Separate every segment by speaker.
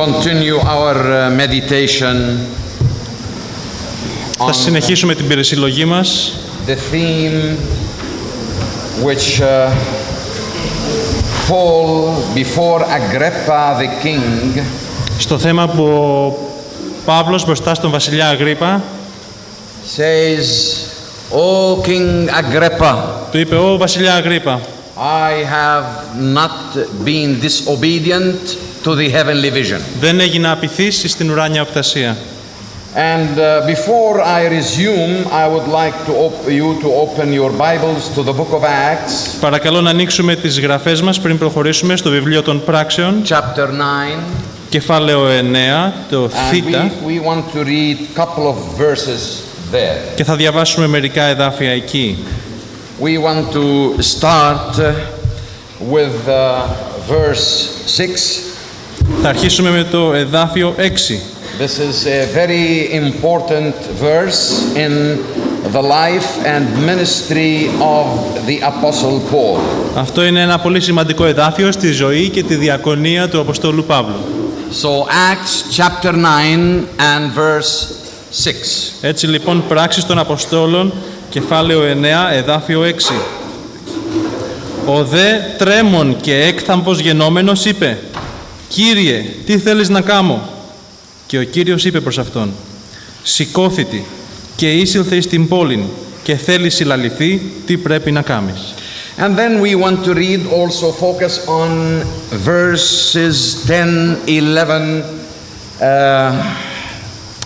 Speaker 1: continue our meditation.
Speaker 2: Θα συνεχίσουμε την περισυλλογή μας.
Speaker 1: The theme which Paul before Agrippa the king.
Speaker 2: Στο θέμα που ο Παύλος μπροστά στον βασιλιά Αγρίππα
Speaker 1: says, "O King Agrippa,
Speaker 2: του είπε: «Ω βασιλιά Αγρίππα,
Speaker 1: I have not been disobedient to the heavenly vision."
Speaker 2: δεν έγινα απειθής στην ουράνια οπτασία.
Speaker 1: And before I resume, I would like you to open your Bibles to the book of Acts.
Speaker 2: Παρακαλώ να ανοίξουμε τις γραφές μας πριν προχωρήσουμε στο βιβλίο των Πράξεων,
Speaker 1: Chapter 9.
Speaker 2: κεφάλαιο 9, το Θ,
Speaker 1: We want to read a couple of verses there.
Speaker 2: και θα διαβάσουμε μερικά εδάφια εκεί.
Speaker 1: We want to start with verse 6.
Speaker 2: Θα αρχίσουμε με το εδάφιο 6.
Speaker 1: This is a very important verse in the life and ministry of the Apostle Paul.
Speaker 2: Αυτό είναι ένα πολύ σημαντικό εδάφιο στη ζωή και τη διακονία του Αποστόλου Παύλου.
Speaker 1: So Acts chapter 9 and verse 6.
Speaker 2: Έτσι λοιπόν, Πράξεις των Αποστόλων, κεφάλαιο 9, εδάφιο 6. Ο δε τρέμον και έκθαμβος γενόμενος είπε: «Κύριε, τι θέλεις να κάμω?» Και ο Κύριος είπε προς αυτόν: «Σηκώθητη και είσυλθε εις την πόλην και θέλει συλλαληθεί τι πρέπει να κάμεις».
Speaker 1: And then we want to read also focus on verses 10, 11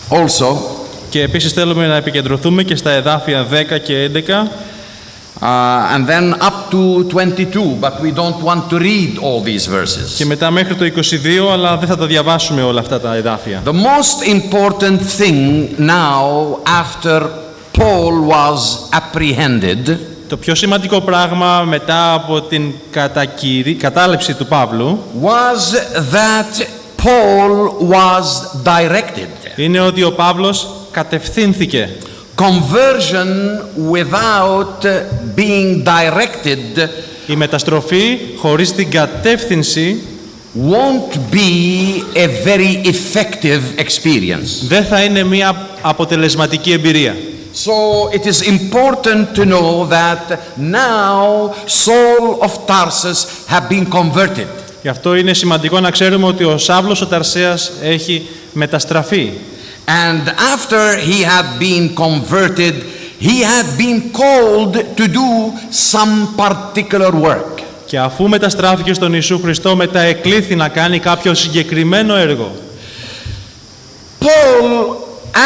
Speaker 1: also.
Speaker 2: Και επίσης θέλουμε να επικεντρωθούμε και στα εδάφια 10 και 11.
Speaker 1: And then up to 22, but we don't want to read all these verses.
Speaker 2: Και μετά μέχρι το 22, αλλά δεν θα τα διαβάσουμε όλα αυτά τα εδάφια.
Speaker 1: The most important thing now after Paul was apprehended,
Speaker 2: το πιο σημαντικό πράγμα μετά από την κατάληψη του Παύλου
Speaker 1: was that Paul was directed.
Speaker 2: Είναι ότι ο Παύλος κατευθύνθηκε.
Speaker 1: Conversion without being directed,
Speaker 2: η μεταστροφή χωρίς την κατεύθυνση
Speaker 1: won't be a very effective experience.
Speaker 2: δεν θα είναι μια αποτελεσματική εμπειρία.
Speaker 1: So it is important to know that now Saul of Tarsus have been converted.
Speaker 2: Γι' αυτό είναι σημαντικό να ξέρουμε ότι ο Σάβλος ο Ταρσέας έχει μεταστραφεί.
Speaker 1: And after he had been converted, he had been called to do some particular work.
Speaker 2: Και αφού μεταστράφηκε στον Ιησού Χριστό, μετά εκλήθη να κάνει κάποιο συγκεκριμένο έργο.
Speaker 1: Paul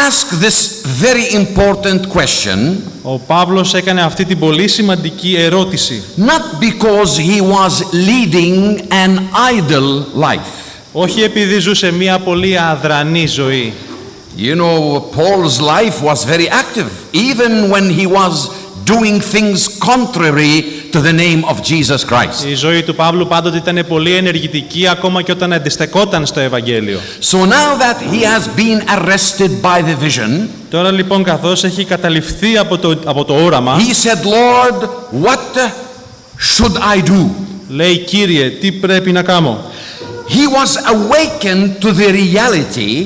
Speaker 1: asked this very important question.
Speaker 2: Ο Παύλος έκανε αυτή την πολύ σημαντική ερώτηση.
Speaker 1: Not because he was leading an idle life.
Speaker 2: Όχι επειδή ζούσε μια πολύ αδρανή ζωή.
Speaker 1: You know, Paul's life was very active, even when he was doing things contrary to the name of Jesus Christ.
Speaker 2: Η ζωή του Παύλου πάντοτε ήταν πολύ ενεργητική, ακόμα και όταν αντιστεκόταν στο Ευαγγέλιο.
Speaker 1: So now that he has been arrested by the vision,
Speaker 2: τώρα λοιπόν, καθώς έχει καταληφθεί από το όραμα,
Speaker 1: he said, Lord, what should I do?
Speaker 2: λέει: «Κύριε, τι πρέπει να κάνω?»
Speaker 1: He was awakened to the reality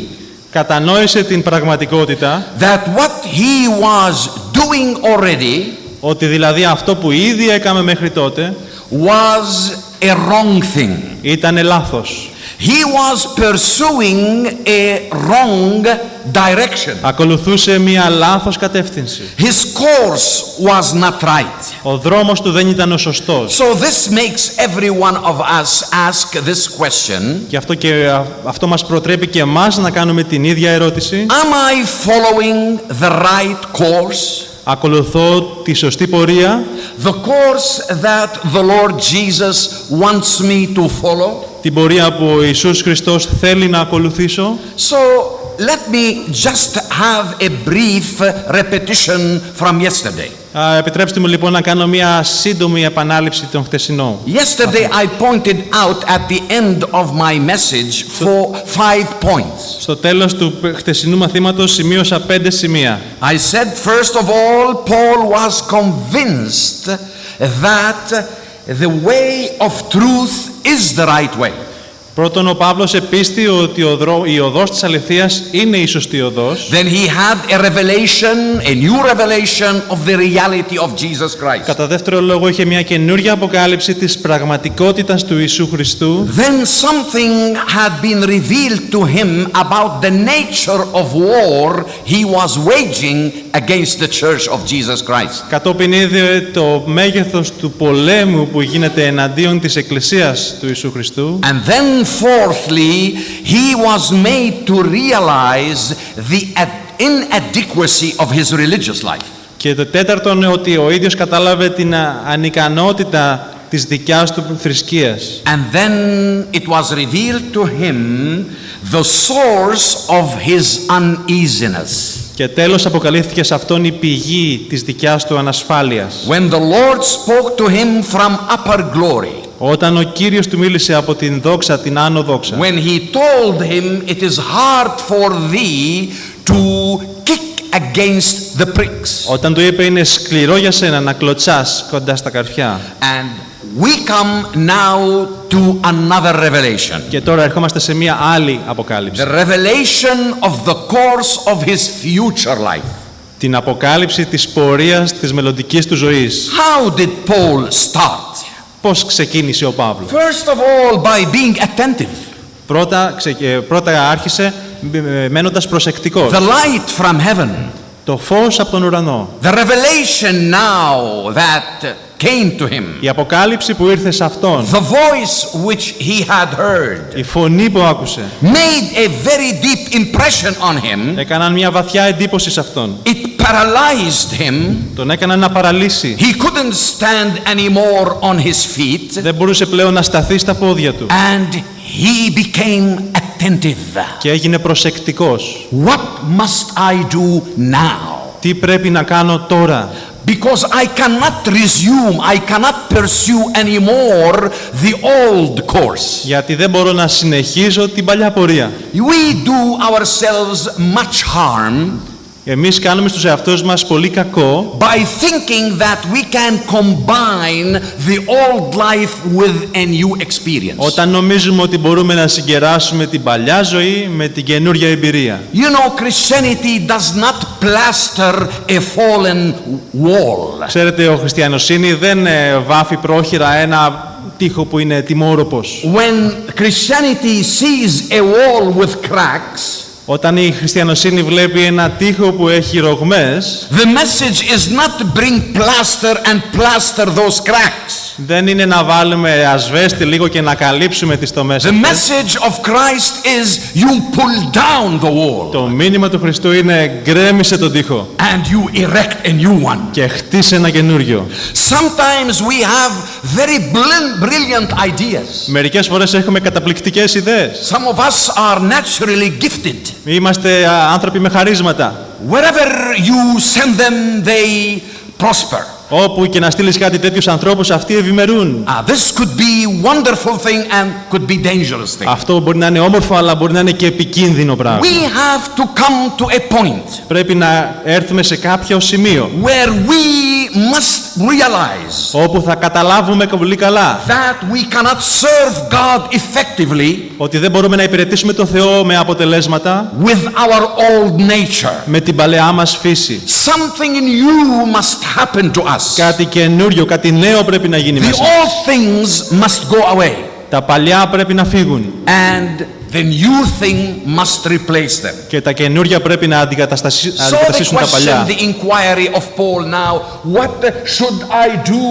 Speaker 2: κατανόησε την πραγματικότητα
Speaker 1: that what he was doing already,
Speaker 2: ότι δηλαδή αυτό που ήδη έκαμε μέχρι τότε
Speaker 1: was a wrong thing.
Speaker 2: ήταν λάθος.
Speaker 1: He was pursuing a wrong direction.
Speaker 2: Ακολουθούσε μια λάθος κατεύθυνση.
Speaker 1: His course was not right.
Speaker 2: Ο δρόμος του δεν ήταν ο σωστός.
Speaker 1: So this makes every one of us ask this question.
Speaker 2: Και αυτό μας προτρέπει και εμάς να κάνουμε την ίδια ερώτηση.
Speaker 1: Am I following the right course?
Speaker 2: Ακολουθώ τη σωστή πορεία,
Speaker 1: The course that the Lord Jesus wants me to follow?
Speaker 2: την πορεία που ο Ιησούς Χριστός θέλει να ακολουθήσω.
Speaker 1: So let me just have a brief repetition from yesterday.
Speaker 2: Επιτρέψτε μου λοιπόν να κάνω μια σύντομη επανάληψη των χτεσινών.
Speaker 1: Yesterday I pointed out at the end of my message for 5 points.
Speaker 2: Στο τέλος του χτεσινού μαθήματος σημείωσα 5 σημεία.
Speaker 1: I said first of all, Paul was convinced that the way of truth is the right way.
Speaker 2: Πρώτον, ο Παύλος επίστη ότι η οδός της αληθείας είναι η σωστή οδός.
Speaker 1: Then he had a revelation, a new revelation of the reality of Jesus Christ.
Speaker 2: Κατά δεύτερο λόγο, είχε μια καινούργια αποκάλυψη της πραγματικότητας του Ιησού Χριστού.
Speaker 1: Then something had been revealed to him about the nature of war he was waging against the church of Jesus Christ.
Speaker 2: Κατόπιν είδε το μέγεθος του πολέμου που γίνεται εναντίον της Εκκλησίας του Ιησού Χριστού.
Speaker 1: And then fourthly, he was made to realize the inadequacy of his religious life.
Speaker 2: Και το τέταρτο είναι ότι ο ίδιος κατάλαβε την ανικανότητα της δικιάς του θρησκείας.
Speaker 1: And then it was revealed to him the source of his uneasiness.
Speaker 2: Και τέλος αποκαλύφθηκε σε αυτόν η πηγή της δικιάς του ανασφάλειας.
Speaker 1: When the Lord spoke to him from upper glory.
Speaker 2: Όταν ο Κύριος του μίλησε από την δόξα, την άνω δόξα.
Speaker 1: When he told him, it is hard for thee to kick against the pricks.
Speaker 2: Όταν του είπε, είναι σκληρό για σένα να κλωτσάς κοντά στα καρφιά.
Speaker 1: And we come now to another revelation.
Speaker 2: Και τώρα ερχόμαστε σε μια άλλη αποκάλυψη.
Speaker 1: The revelation of the course of his future life.
Speaker 2: Την αποκάλυψη της πορείας της μελλοντικής του ζωής.
Speaker 1: How did Paul start?
Speaker 2: Πώς ξεκίνησε ο Παύλος?
Speaker 1: First of all, by being attentive.
Speaker 2: Πρώτα άρχισε μένοντας προσεκτικός.
Speaker 1: The light from heaven.
Speaker 2: Το φως από τον ουρανό.
Speaker 1: The revelation now that came to him.
Speaker 2: Η αποκάλυψη που ήρθε σε αυτόν.
Speaker 1: The voice which he had heard.
Speaker 2: Η φωνή που άκουσε.
Speaker 1: Made a very deep impression on him.
Speaker 2: Έκαναν μια βαθιά εντύπωση σε αυτόν.
Speaker 1: It paralyzed him.
Speaker 2: Τον έκαναν να παραλύσει.
Speaker 1: He couldn't stand anymore on his feet.
Speaker 2: Δεν μπορούσε πλέον να σταθεί στα πόδια του.
Speaker 1: And he became attentive.
Speaker 2: Και έγινε προσεκτικός.
Speaker 1: What must I do now?
Speaker 2: Τι πρέπει να κάνω τώρα?
Speaker 1: Because I cannot resume, I cannot pursue anymore the old course.
Speaker 2: Γιατί δεν μπορώ να συνεχίζω την παλιά πορεία.
Speaker 1: We do ourselves much harm.
Speaker 2: Εμείς κάνουμε στους εαυτούς μας πολύ κακό
Speaker 1: by thinking that we can combine the old life with a new experience.
Speaker 2: Όταν νομίζουμε ότι μπορούμε να συγκεράσουμε την παλιά ζωή με την καινούργια εμπειρία.
Speaker 1: You know, Christianity does not plaster a fallen wall.
Speaker 2: Ξέρετε, ο χριστιανοσύνη δεν βάφει πρόχειρα ένα τοίχο που είναι τιμόρροπος.
Speaker 1: When Christianity sees a wall with cracks,
Speaker 2: όταν η χριστιανοσύνη βλέπει ένα τοίχο που έχει ρογμές,
Speaker 1: the message is not to bring plaster and plaster those cracks.
Speaker 2: Δεν είναι να βάλουμε ασβέστη λίγο και να καλύψουμε τις τομές
Speaker 1: The
Speaker 2: αυτές.
Speaker 1: message of Christ is you pull down the wall.
Speaker 2: Το μήνυμα του Χριστού είναι γκρέμισε τον τοίχο
Speaker 1: and you erect a new one.
Speaker 2: Και χτίσε ένα καινούριο.
Speaker 1: Sometimes we have very brilliant ideas.
Speaker 2: Μερικές φορές έχουμε καταπληκτικές ιδέες.
Speaker 1: Some of us are naturally gifted.
Speaker 2: Είμαστε άνθρωποι με χαρίσματα.
Speaker 1: Wherever you send them, they prosper.
Speaker 2: Όπου και να στείλεις κάτι τέτοιους ανθρώπους, αυτοί ευημερούν.
Speaker 1: This could be wonderful thing and could be dangerous thing.
Speaker 2: Αυτό μπορεί να είναι όμορφο, αλλά μπορεί να είναι και επικίνδυνο πράγμα.
Speaker 1: We have to come to a point.
Speaker 2: Πρέπει να έρθουμε σε κάποιο σημείο.
Speaker 1: Where we must realize.
Speaker 2: Όπου θα καταλάβουμε πολύ καλά.
Speaker 1: That we cannot serve God effectively.
Speaker 2: Ότι δεν μπορούμε να υπηρετήσουμε τον Θεό με αποτελέσματα.
Speaker 1: With our old nature.
Speaker 2: Με την παλαιά μας φύση.
Speaker 1: Something in you must happen to us.
Speaker 2: Κάτι καινούριο, κάτι νέο πρέπει να γίνει
Speaker 1: The
Speaker 2: μέσα.
Speaker 1: old things must go away.
Speaker 2: Τα παλιά πρέπει να φύγουν.
Speaker 1: And the new thing must replace them.
Speaker 2: Και τα καινούρια πρέπει να αντικαταστήσουν τα παλιά.
Speaker 1: The inquiry of Paul now, what should I do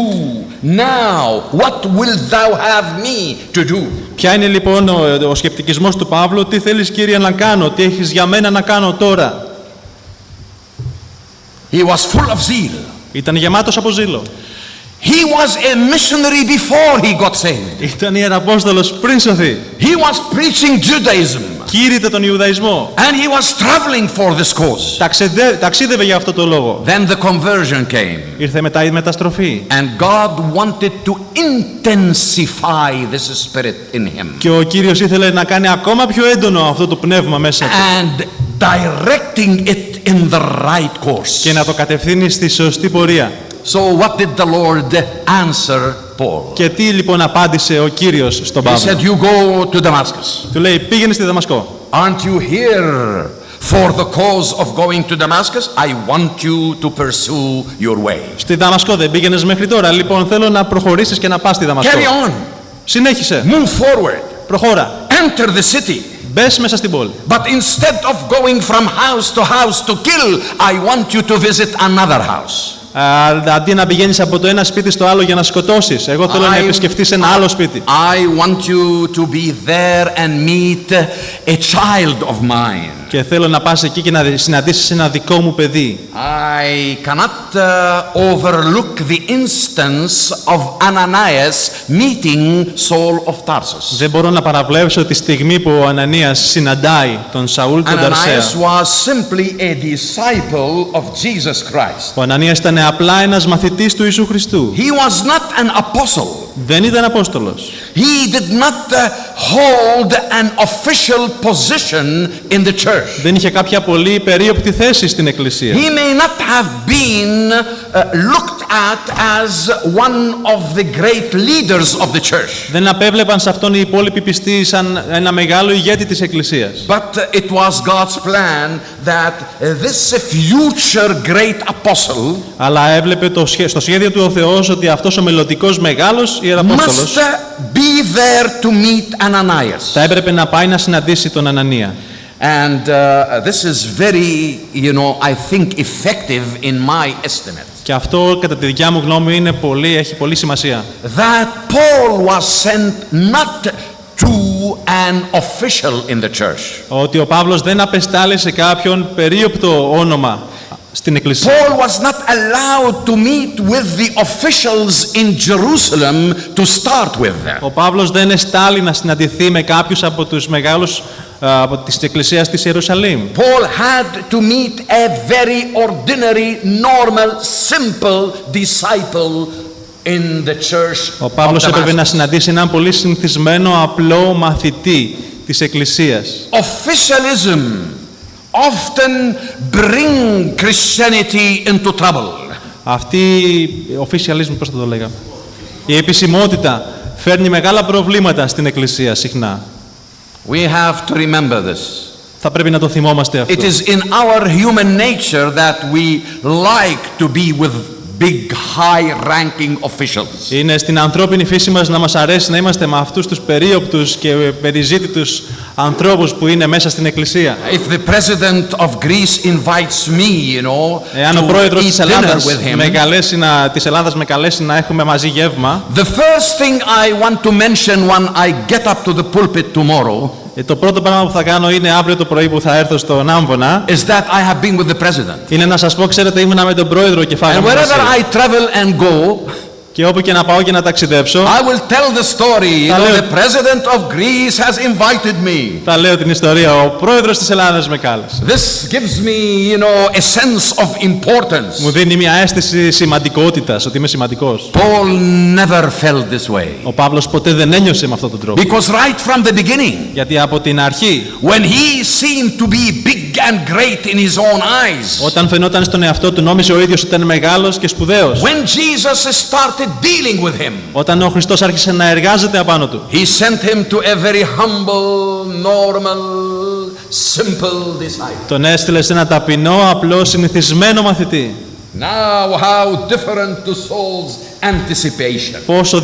Speaker 1: now? What will thou have me to do?
Speaker 2: Ποια είναι λοιπόν ο σκεπτικισμός του Παύλου? Τι θέλεις, Κύριε, να κάνω? Τι έχεις για μένα να κάνω τώρα?
Speaker 1: He was full of zeal.
Speaker 2: Ήταν γεμάτος από ζήλο.
Speaker 1: He was a missionary before he got saved.
Speaker 2: Ήταν ιεραπόστολος πριν σωθεί.
Speaker 1: He was preaching Judaism.
Speaker 2: Κήρυτε τον Ιουδαϊσμό.
Speaker 1: And he was traveling for this cause.
Speaker 2: Ταξίδευε για αυτό το λόγο.
Speaker 1: Then the conversion came.
Speaker 2: Ήρθε μετά η μεταστροφή.
Speaker 1: And God wanted to intensify this spirit in him.
Speaker 2: Και ο Κύριος ήθελε να κάνει ακόμα πιο έντονο αυτό το πνεύμα μέσα του.
Speaker 1: And directing it in the right course.
Speaker 2: Και να το κατευθύνει στη σωστή πορεία.
Speaker 1: So what did the Lord answer Paul?
Speaker 2: Και τι λοιπόν απάντησε ο Κύριος στον
Speaker 1: He
Speaker 2: Παύλο?
Speaker 1: said, you go to Damascus.
Speaker 2: Του λέει, πήγαινε στη Δαμασκό.
Speaker 1: Aren't you here for the cause of going to Damascus? I want you to pursue your way.
Speaker 2: Στη Δαμασκό δεν πήγαινες μέχρι τώρα. Λοιπόν, θέλω να προχωρήσεις και να πας στη Δαμασκό.
Speaker 1: Carry on.
Speaker 2: Συνέχισε.
Speaker 1: Move forward.
Speaker 2: Προχώρα.
Speaker 1: Enter the city.
Speaker 2: Μπες μέσα στην πόλη.
Speaker 1: But instead of going from house to house to kill, I want you to visit another house.
Speaker 2: Αντί να πηγαίνεις από το ένα σπίτι στο άλλο για να σκοτώσεις, εγώ θέλω να επισκεφτείς ένα άλλο σπίτι.
Speaker 1: I want you to be there and meet a child of mine.
Speaker 2: Και θέλω να πας εκεί και να συναντήσεις ένα δικό μου παιδί.
Speaker 1: I cannot overlook the instance of Ananias meeting Saul of Tarsus.
Speaker 2: Δεν μπορώ να παραβλέψω τη στιγμή που ο Ανανίας συναντάει τον Σαούλ τον Ταρσέα.
Speaker 1: Ananias was simply a disciple of Jesus Christ.
Speaker 2: Ο Ανανίας ήταν απλά ένας μαθητής του Ιησού Χριστού.
Speaker 1: He was not an apostle.
Speaker 2: Δεν ήταν Απόστολος.
Speaker 1: He did not hold an official position in the church.
Speaker 2: Δεν είχε κάποια πολύ περίοπτη θέση στην Εκκλησία.
Speaker 1: He may not have been looked at as one of the great leaders of the church.
Speaker 2: Δεν απέβλεπαν σε αυτόν οι υπόλοιποι πιστοί σαν ένα μεγάλο ηγέτη της Εκκλησίας.
Speaker 1: But it was God's plan that this future great apostle
Speaker 2: Αλλά έβλεπε στο σχέδιο του ο Θεός ότι αυτός ο μελλοντικός μεγάλος Ιεραπόστολος
Speaker 1: must be there to meet Ananias.
Speaker 2: θα έπρεπε να πάει να συναντήσει τον Ανανία.
Speaker 1: And this is very, I think effective in my estimate.
Speaker 2: Και αυτό κατά τη δικιά μου γνώμη έχει πολύ σημασία.
Speaker 1: That Paul was sent not to an official in the church.
Speaker 2: Ότι ο Παύλος δεν απεστάλησε κάποιον περίοπτο όνομα στην Εκκλησία.
Speaker 1: Paul was not allowed to meet with the officials in Jerusalem to start with them.
Speaker 2: Ο Παύλος δεν εστάλει να συναντηθεί με κάποιους από τους μεγάλους από της Εκκλησίας της Ιερουσαλήμ.
Speaker 1: Paul had to meet a very ordinary, normal, simple disciple in the church.
Speaker 2: Ο Παύλος έπρεπε να συναντήσει έναν πολύ συνηθισμένο, απλό μαθητή της Εκκλησίας.
Speaker 1: Officialism often bring Christianity into trouble.
Speaker 2: Αυτή officialism, πώς θα το λέγαμε, η επισημότητα φέρνει μεγάλα προβλήματα στην Εκκλησία συχνά.
Speaker 1: We have to remember this.
Speaker 2: Θα πρέπει να το θυμόμαστε αυτό.
Speaker 1: It is in our human nature that we like to be with big, high-ranking officials.
Speaker 2: Είναι στην ανθρώπινη φύση μας να μας αρέσει να είμαστε με αυτούς τους περίοπτους και περιζήτητους ανθρώπους που είναι μέσα στην Εκκλησία.
Speaker 1: If the president of Greece invites me,
Speaker 2: Εάν ο
Speaker 1: to
Speaker 2: πρόεδρος
Speaker 1: eat
Speaker 2: της Ελλάδας με καλέσει να έχουμε μαζί γεύμα,
Speaker 1: the first thing I want to mention when I get up to the pulpit tomorrow
Speaker 2: το πρώτο πράγμα που θα κάνω είναι αύριο το πρωί που θα έρθω στον Άμβονα,
Speaker 1: is that I have been with the president.
Speaker 2: είναι να σας πω, ξέρετε, ήμουνα με τον πρόεδρο και
Speaker 1: And
Speaker 2: φάγαμε μαζί.
Speaker 1: wherever I travel and go,
Speaker 2: Και όπου και να πάω και να ταξιδέψω,
Speaker 1: I will tell the story. The president of Greece has invited me.
Speaker 2: θα λέω την ιστορία. Ο πρόεδρος της Ελλάδας με κάλεσε.
Speaker 1: This gives me, a sense of importance.
Speaker 2: Μου δίνει μια αίσθηση σημαντικότητας, ότι είμαι σημαντικός.
Speaker 1: Paul never felt this way.
Speaker 2: Ο Παύλος ποτέ δεν ένιωσε με αυτόν τον τρόπο.
Speaker 1: Because right from the beginning,
Speaker 2: Γιατί από την αρχή,
Speaker 1: when he seemed to be big and great in his own eyes,
Speaker 2: όταν φαινόταν στον εαυτό του, νόμιζε ο ίδιος ότι ήταν μεγάλος και σπουδαίος.
Speaker 1: when Jesus started dealing with him,
Speaker 2: Όταν ο Χριστός άρχισε να εργάζεται απάνω του,
Speaker 1: he sent him to a very humble, normal, simple disciple.
Speaker 2: τον έστειλε σε ένα ταπεινό, απλό, συνηθισμένο μαθητή.
Speaker 1: Now how different to Saul's anticipation.
Speaker 2: Πόσο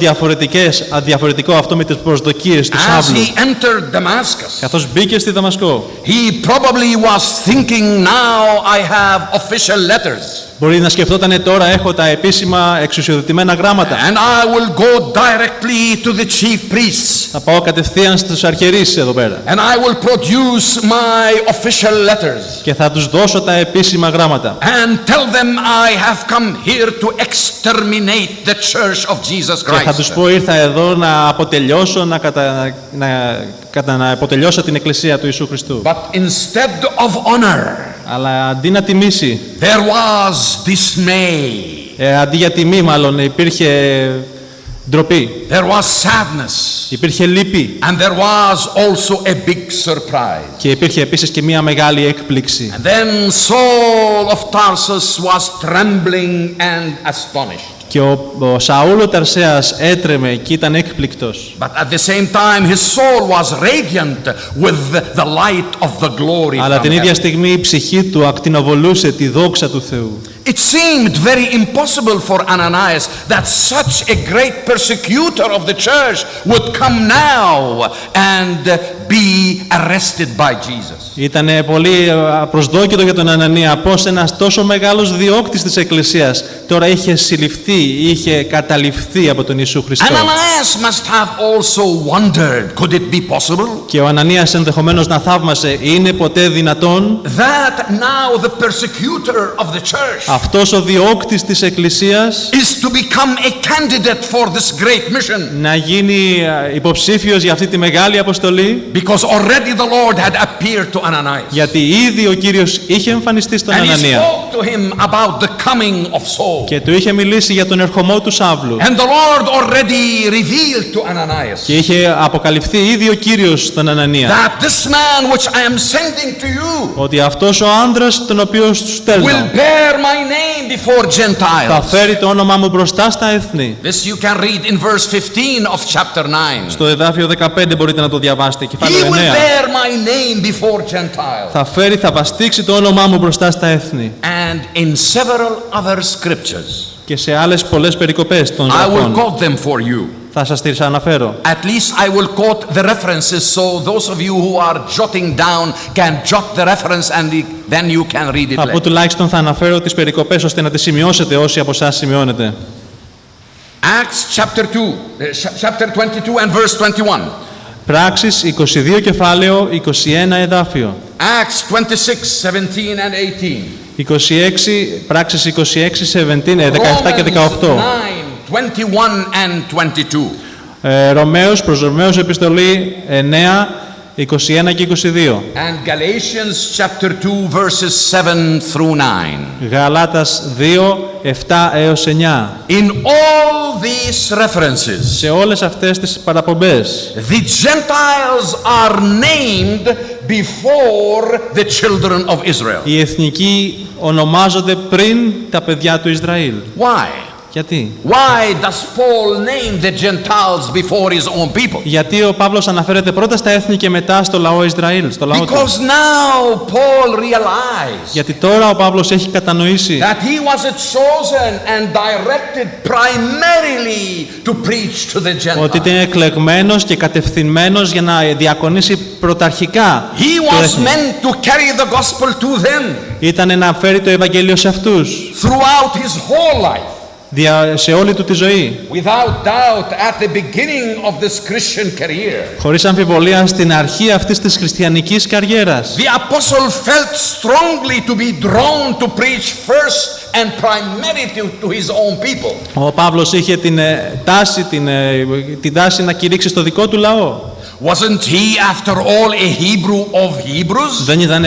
Speaker 2: διαφορετικό αυτό με τις προσδοκίες του
Speaker 1: As
Speaker 2: Σαύλου.
Speaker 1: he entered Damascus,
Speaker 2: Καθώς μπήκε στη Δαμασκό,
Speaker 1: he probably was thinking, now I have official letters.
Speaker 2: μπορεί να σκεφτόταν, τώρα έχω τα επίσημα εξουσιοδοτημένα γράμματα.
Speaker 1: And I will go directly to the chief priests.
Speaker 2: Θα πάω κατευθείαν στους αρχιερείς εδώ πέρα.
Speaker 1: And I will produce my official letters.
Speaker 2: Και θα τους δώσω τα επίσημα γράμματα.
Speaker 1: And tell them I have come here to exterminate the church of Jesus
Speaker 2: Και θα τους
Speaker 1: Christ.
Speaker 2: πω, ήρθα εδώ να αποτελειώσω, να αποτελειώσω την Εκκλησία του Ιησού Χριστού.
Speaker 1: But instead of honor,
Speaker 2: Αλλά αντί να τιμήσει,
Speaker 1: there was dismay.
Speaker 2: αντί για τιμή μάλλον, υπήρχε ντροπή.
Speaker 1: There was sadness.
Speaker 2: Υπήρχε λύπη.
Speaker 1: And there was also a big surprise.
Speaker 2: Και υπήρχε επίσης και μία μεγάλη έκπληξη.
Speaker 1: And then Saul of Tarsus was trembling and astonished.
Speaker 2: Και ο Σαούλ ο Ταρσέας έτρεμε και ήταν έκπληκτος.
Speaker 1: But at the same time his soul was radiant with the light of the glory.
Speaker 2: Αλλά την ίδια στιγμή η ψυχή του ακτινοβολούσε τη δόξα του Θεού.
Speaker 1: It seemed very impossible for Ananias that such a great persecutor of the church would come now and be arrested by Jesus.
Speaker 2: Ήταν πολύ απροσδόκητο για τον Ανανία πως ένας τόσο μεγάλος διώκτης της Εκκλησίας τώρα είχε συλληφθεί, είχε καταληφθεί από τον Ιησού Χριστό.
Speaker 1: Ananias must have also wondered, could it be possible?
Speaker 2: Και ο Ανανίας ενδεχομένως να θαύμασε, είναι ποτέ δυνατόν
Speaker 1: That now the persecutor of the church
Speaker 2: αυτός ο διώκτης της Εκκλησίας
Speaker 1: is to become a candidate for this great mission.
Speaker 2: να γίνει υποψήφιος για αυτή τη μεγάλη αποστολή,
Speaker 1: Because already the Lord had appeared to Ananias.
Speaker 2: γιατί ήδη ο Κύριος είχε εμφανιστεί στον
Speaker 1: And he
Speaker 2: Ανανία
Speaker 1: spoke to him about the coming of Saul.
Speaker 2: και του είχε μιλήσει για τον ερχομό του Σαύλου.
Speaker 1: And the Lord already revealed to Ananias
Speaker 2: Και είχε αποκαλυφθεί ήδη ο Κύριος στον Ανανία
Speaker 1: that this man which I am sending to you
Speaker 2: ότι αυτός ο άνδρας τον οποίο σου στέλνω
Speaker 1: will bear my name before
Speaker 2: θα
Speaker 1: Gentiles.
Speaker 2: φέρει το όνομά μου μπροστά στα έθνη.
Speaker 1: This you can read in verse 15 of chapter 9.
Speaker 2: Στο εδάφιο 15 μπορείτε να το διαβάσετε,
Speaker 1: He
Speaker 2: κεφάλαιο
Speaker 1: will
Speaker 2: 9.
Speaker 1: bear my name before Gentiles.
Speaker 2: Θα βαστίξει το όνομά μου μπροστά στα έθνη.
Speaker 1: And in several other scriptures.
Speaker 2: Και σε άλλες πολλές περικοπές των
Speaker 1: I will
Speaker 2: ζωγραφών.
Speaker 1: quote them for you.
Speaker 2: Θα σας τις αναφέρω.
Speaker 1: At least I will quote the references so those of you who are jotting down can jot the reference and then you can read it
Speaker 2: Από
Speaker 1: later.
Speaker 2: τουλάχιστον θα αναφέρω τις περικοπές ώστε να τις σημειώσετε όσοι από εσάς σημειώνετε.
Speaker 1: Acts chapter 2, chapter 22 and verse 21.
Speaker 2: Πράξεις 22 κεφάλαιο 21 εδάφιο.
Speaker 1: Acts 26, 17 and 18.
Speaker 2: 26, πράξεις 26, 17 και 18.
Speaker 1: Romans 9, 21 and 22.
Speaker 2: Ρωμαίος προς Ρωμαίους επιστολή 9, 21 και 22.
Speaker 1: And Galatians chapter 2 verses 7 through 9.
Speaker 2: Γαλάτας 2, 7 έως 9.
Speaker 1: In all these references,
Speaker 2: Σε όλες αυτές τις παραπομπές,
Speaker 1: the Gentiles are named before the children of Israel.
Speaker 2: οι εθνικοί ονομάζονται πριν τα παιδιά του Ισραήλ.
Speaker 1: Why?
Speaker 2: Γιατί?
Speaker 1: Why does Paul name the Gentiles before his own people?
Speaker 2: Γιατί ο Παύλος αναφέρεται πρώτα στα έθνη και μετά στο λαό Ισραήλ, στο λαό του.
Speaker 1: Because now Paul realized
Speaker 2: Γιατί τώρα ο Παύλος έχει κατανοήσει
Speaker 1: that he was chosen and directed primarily to preach to the
Speaker 2: ότι
Speaker 1: Gentiles.
Speaker 2: ήταν εκλεγμένος και κατευθυνμένος για να διακονήσει πρωταρχικά
Speaker 1: He
Speaker 2: το
Speaker 1: was
Speaker 2: έθνη.
Speaker 1: meant to carry the gospel to them
Speaker 2: Ήταν να φέρει το Ευαγγέλιο σε αυτούς
Speaker 1: throughout his whole life.
Speaker 2: σε όλη του τη ζωή.
Speaker 1: Without doubt, at the beginning of this Christian career,
Speaker 2: Χωρίς αμφιβολία στην αρχή αυτής της χριστιανικής καριέρας.
Speaker 1: the apostle felt strongly to be drawn to preach first and primarily to his own people.
Speaker 2: Ο Παύλος είχε την τάση να κηρύξει στο δικό του λαό.
Speaker 1: Wasn't he, after all, a Hebrew of Hebrews?
Speaker 2: Δεν ήταν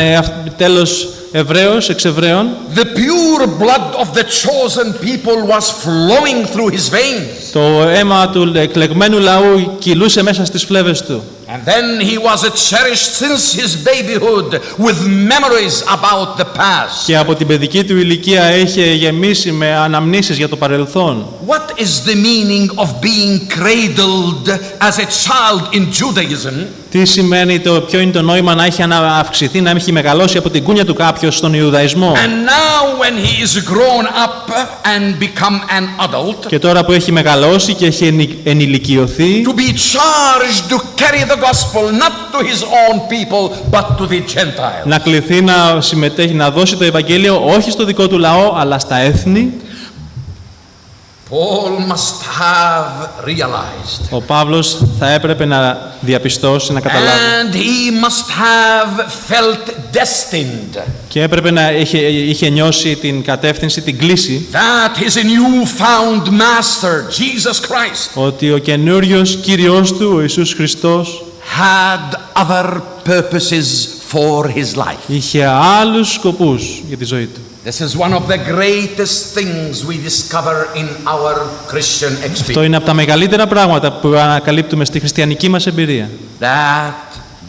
Speaker 2: τέλος Εβραίος, εξ Εβραίων.
Speaker 1: The pure blood of the chosen people was flowing through his veins.
Speaker 2: Το αίμα του εκλεγμένου λαού κυλούσε μέσα στις φλέβες του.
Speaker 1: And then he was cherished since his babyhood with memories about the past.
Speaker 2: Και από την παιδική του ηλικία είχε γεμίσει με αναμνήσεις για το παρελθόν.
Speaker 1: What is the meaning of being cradled as a child in Judaism?
Speaker 2: Τι σημαίνει ποιο είναι το νόημα να έχει αυξηθεί, να έχει μεγαλώσει από την κούνια του κάποιος στον Ιουδαϊσμό.
Speaker 1: And now when he is grown up and become an adult,
Speaker 2: Και τώρα που έχει μεγαλώσει και έχει ενηλικιωθεί,
Speaker 1: to be charged to carry the gospel not to his own people but to the Gentiles.
Speaker 2: να κληθεί να συμμετέχει, να δώσει το Ευαγγέλιο όχι στο δικό του λαό αλλά στα έθνη.
Speaker 1: Paul must have realized.
Speaker 2: Ο Παύλος θα έπρεπε να διαπιστώσει, να καταλάβει.
Speaker 1: And he must have felt destined.
Speaker 2: Και έπρεπε να είχε νιώσει την κατεύθυνση, την κλίση,
Speaker 1: That his newfound master, Jesus Christ,
Speaker 2: ότι ο καινούριος Κύριος του, ο Ιησούς Χριστός,
Speaker 1: had other purposes for his life.
Speaker 2: Είχε άλλους σκοπούς για τη ζωή του.
Speaker 1: This is one of the greatest things we discover in our Christian experience.
Speaker 2: Αυτό είναι από τα μεγαλύτερα πράγματα που ανακαλύπτουμε στη χριστιανική μας εμπειρία.
Speaker 1: That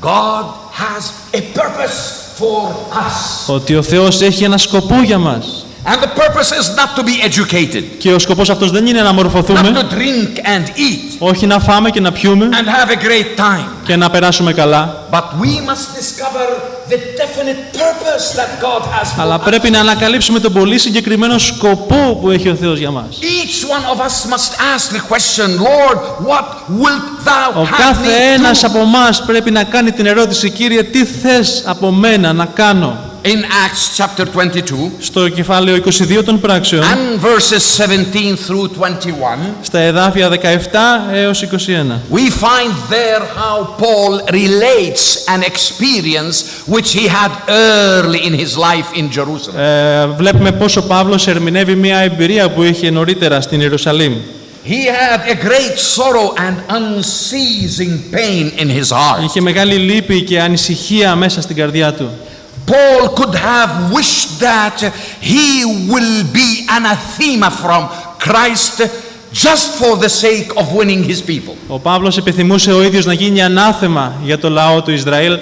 Speaker 1: God has a purpose for us.
Speaker 2: Ότι ο Θεός έχει ένα σκοπό για μας.
Speaker 1: And the purpose is not to be educated.
Speaker 2: Και ο σκοπός αυτός δεν είναι να μορφωθούμε.
Speaker 1: Not to drink and eat.
Speaker 2: Όχι να φάμε και να πιούμε.
Speaker 1: And have a great time.
Speaker 2: Και να περάσουμε καλά.
Speaker 1: But we must discover the definite purpose that God has for
Speaker 2: Αλλά
Speaker 1: us.
Speaker 2: πρέπει να ανακαλύψουμε τον πολύ συγκεκριμένο σκοπό που έχει ο Θεός για μας.
Speaker 1: Each one of us must ask the question, Lord, what wilt thou
Speaker 2: Ο
Speaker 1: have
Speaker 2: κάθε
Speaker 1: me
Speaker 2: ένας
Speaker 1: do?
Speaker 2: από εμάς πρέπει να κάνει την ερώτηση, Κύριε, τι θες από μένα να κάνω?
Speaker 1: In Acts chapter 22,
Speaker 2: Στο κεφάλαιο 22 των πράξεων,
Speaker 1: and verses 17 through 21,
Speaker 2: στα εδάφια 17 έως 21.
Speaker 1: we find there how Paul relates an experience which he had early in his life in Jerusalem.
Speaker 2: Βλέπουμε πώς ο Παύλος ερμηνεύει μια εμπειρία που είχε νωρίτερα στην Ιερουσαλήμ.
Speaker 1: He had a great sorrow and unceasing pain in his heart.
Speaker 2: Είχε μεγάλη λύπη και ανησυχία μέσα στην καρδιά του.
Speaker 1: Paul could have wished that he will be anathema from Christ just for the sake of winning his people.
Speaker 2: Ο Παύλος επιθυμούσε ο ίδιος να γίνει ανάθεμα για το λαό του Ισραήλ,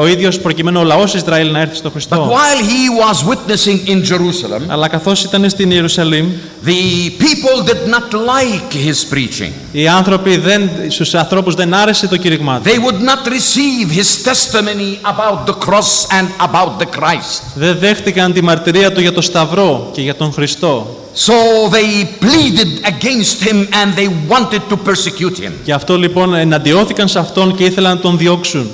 Speaker 2: ο ίδιος προκειμένου ο λαός Ισραήλ να έρθει στο
Speaker 1: But
Speaker 2: Χριστό.
Speaker 1: while he was witnessing in Jerusalem,
Speaker 2: Αλλά καθώς ήταν στην Ιερουσαλήμ,
Speaker 1: the people did not like his preaching.
Speaker 2: οι άνθρωποι στους ανθρώπους δεν άρεσε το κήρυγμά του.
Speaker 1: They would not receive his testimony about the cross and about the Christ.
Speaker 2: Δεν δέχτηκαν τη μαρτυρία του για το Σταυρό και για τον Χριστό.
Speaker 1: So they pleaded against him and they wanted to persecute him.
Speaker 2: Γι' αυτό λοιπόν εναντιώθηκαν σε αυτόν και ήθελαν να τον διώξουν.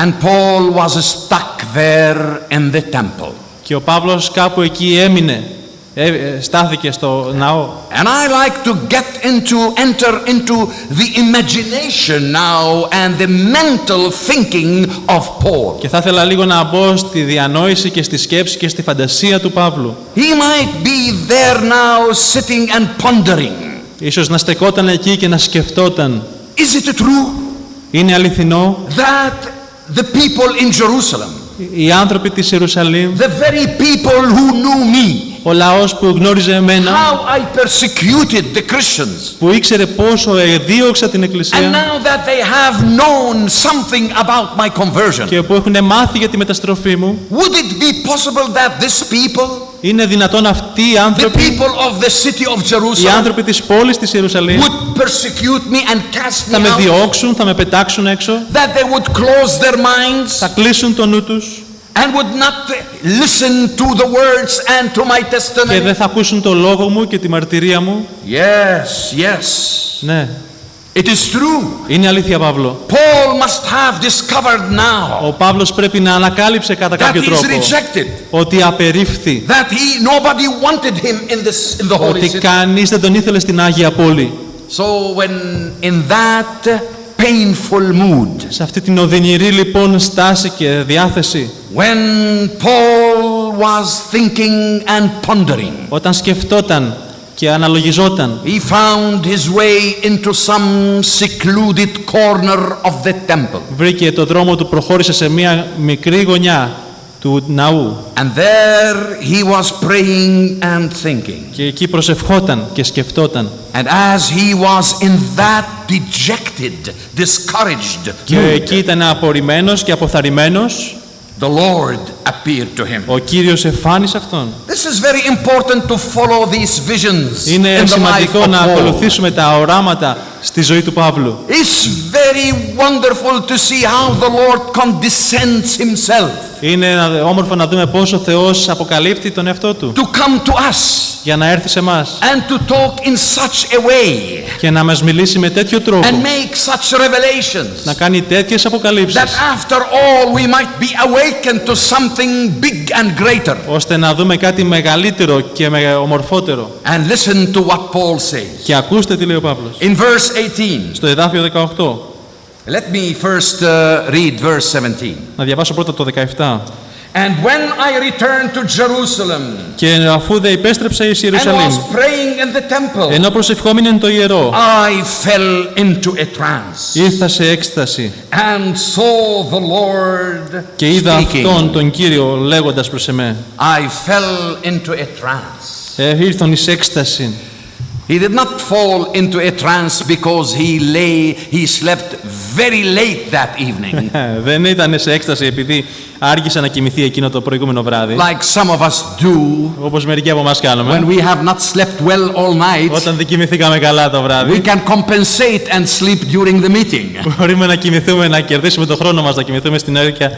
Speaker 1: And Paul was stuck there in the temple.
Speaker 2: Και ο Παύλος κάπου εκεί έμεινε, στάθηκε στο ναό.
Speaker 1: And I like to enter into the imagination now and the mental thinking of Paul.
Speaker 2: Και θα ήθελα λίγο να μπω στη διανόηση και στη σκέψη και στη φαντασία του Παύλου.
Speaker 1: He might be there now sitting and pondering.
Speaker 2: Ίσως να στεκόταν εκεί και να σκεφτόταν.
Speaker 1: Is it true
Speaker 2: Είναι αληθινό
Speaker 1: that the people in Jerusalem,
Speaker 2: οι άνθρωποι της Ιερουσαλήμ,
Speaker 1: the very people who knew me,
Speaker 2: ο λαός που γνώριζε εμένα,
Speaker 1: how I persecuted the Christians,
Speaker 2: που ήξερε πόσο εδίωξα την
Speaker 1: and
Speaker 2: Εκκλησία
Speaker 1: now that they have known something about my conversion,
Speaker 2: και που έχουν μάθει για τη μεταστροφή μου,
Speaker 1: would it be possible that these people,
Speaker 2: είναι δυνατόν αυτοί οι
Speaker 1: the
Speaker 2: άνθρωποι,
Speaker 1: people of the city of
Speaker 2: οι
Speaker 1: Jerusalem,
Speaker 2: άνθρωποι της πόλης της Ιερουσαλήμ,
Speaker 1: would persecute me and cast
Speaker 2: θα
Speaker 1: me
Speaker 2: με
Speaker 1: out,
Speaker 2: διώξουν, θα με πετάξουν έξω,
Speaker 1: that they would close their minds
Speaker 2: θα κλείσουν το νου τους
Speaker 1: and would not listen to the words and to my
Speaker 2: και
Speaker 1: testimony?
Speaker 2: δεν θα ακούσουν το λόγο μου και τη μαρτυρία μου?
Speaker 1: Yes.
Speaker 2: Ναι,
Speaker 1: It is true.
Speaker 2: είναι αλήθεια, Παύλο.
Speaker 1: Paul must have discovered now
Speaker 2: Ο Παύλος πρέπει να ανακάλυψε κατά
Speaker 1: that
Speaker 2: κάποιο
Speaker 1: he is
Speaker 2: τρόπο
Speaker 1: rejected,
Speaker 2: ότι απερίφθη,
Speaker 1: that nobody wanted him in the holy
Speaker 2: ότι
Speaker 1: city.
Speaker 2: κανείς δεν τον ήθελε στην Άγια Πόλη.
Speaker 1: So when in that painful mood,
Speaker 2: Σε αυτή την οδυνηρή λοιπόν στάση και διάθεση,
Speaker 1: when Paul was thinking and pondering,
Speaker 2: όταν σκεφτόταν και αναλογιζόταν,
Speaker 1: he found his way into some secluded corner of the temple.
Speaker 2: βρήκε το δρόμο του, προχώρησε σε μια μικρή γωνιά του ναού
Speaker 1: And there he was praying and thinking.
Speaker 2: και εκεί προσευχόταν και σκεφτόταν.
Speaker 1: And as he was in that dejected, discouraged
Speaker 2: Και
Speaker 1: mood,
Speaker 2: εκεί ήταν απορριμμένος και αποθαρρυμένος.
Speaker 1: the Lord appeared to him.
Speaker 2: Ο Κύριος εφάνησε αυτόν.
Speaker 1: This is very important to follow these visions
Speaker 2: Είναι
Speaker 1: in the life
Speaker 2: σημαντικό
Speaker 1: of
Speaker 2: να
Speaker 1: Paul.
Speaker 2: ακολουθήσουμε τα οράματα στη ζωή του Παύλου.
Speaker 1: It's very wonderful to see how the Lord condescends himself
Speaker 2: Είναι όμορφο να δούμε πώς ο Θεός αποκαλύπτει τον εαυτό Του
Speaker 1: to come to us
Speaker 2: για να έρθει σε εμάς
Speaker 1: and to talk in such a way
Speaker 2: και να μας μιλήσει με τέτοιο τρόπο,
Speaker 1: and make such revelations
Speaker 2: να κάνει τέτοιες αποκαλύψεις,
Speaker 1: that after all we might be awakened to something big and greater.
Speaker 2: ώστε να δούμε κάτι μεγαλύτερο και ομορφότερο.
Speaker 1: And listen to what Paul says.
Speaker 2: Και ακούστε τι λέει ο Παύλος.
Speaker 1: In verse 18,
Speaker 2: Στο εδάφιο 18.
Speaker 1: let me first read verse 17.
Speaker 2: Να διαβάσω πρώτα το 17.
Speaker 1: And when I returned to Jerusalem
Speaker 2: Και αφού δε υπέστρεψα εις
Speaker 1: and
Speaker 2: Ιερουσαλήμ,
Speaker 1: was praying in the temple,
Speaker 2: ενώ προσευχόμην εν το ιερό,
Speaker 1: I fell into a trance
Speaker 2: ήρθα σε έκσταση
Speaker 1: and saw the Lord
Speaker 2: και είδα αυτόν
Speaker 1: speaking.
Speaker 2: τον Κύριο λέγοντας προς εμέ.
Speaker 1: I fell into a trance.
Speaker 2: Ήρθον εις έκσταση.
Speaker 1: He did not fall into a trance because he slept very late that evening.
Speaker 2: Δεν ήταν σε έκσταση επειδή άργησε να κοιμηθεί εκείνο το προηγούμενο βράδυ,
Speaker 1: Like some of us do
Speaker 2: όπως μερικοί από εμάς
Speaker 1: when
Speaker 2: κάνουμε.
Speaker 1: we have not slept well all night.
Speaker 2: Όταν δεν κοιμηθήκαμε καλά το
Speaker 1: We
Speaker 2: βράδυ,
Speaker 1: can compensate and sleep during the meeting.
Speaker 2: μπορούμε να κοιμηθούμε, να κερδίσουμε το χρόνο μας, να κοιμηθούμε στην διάρκεια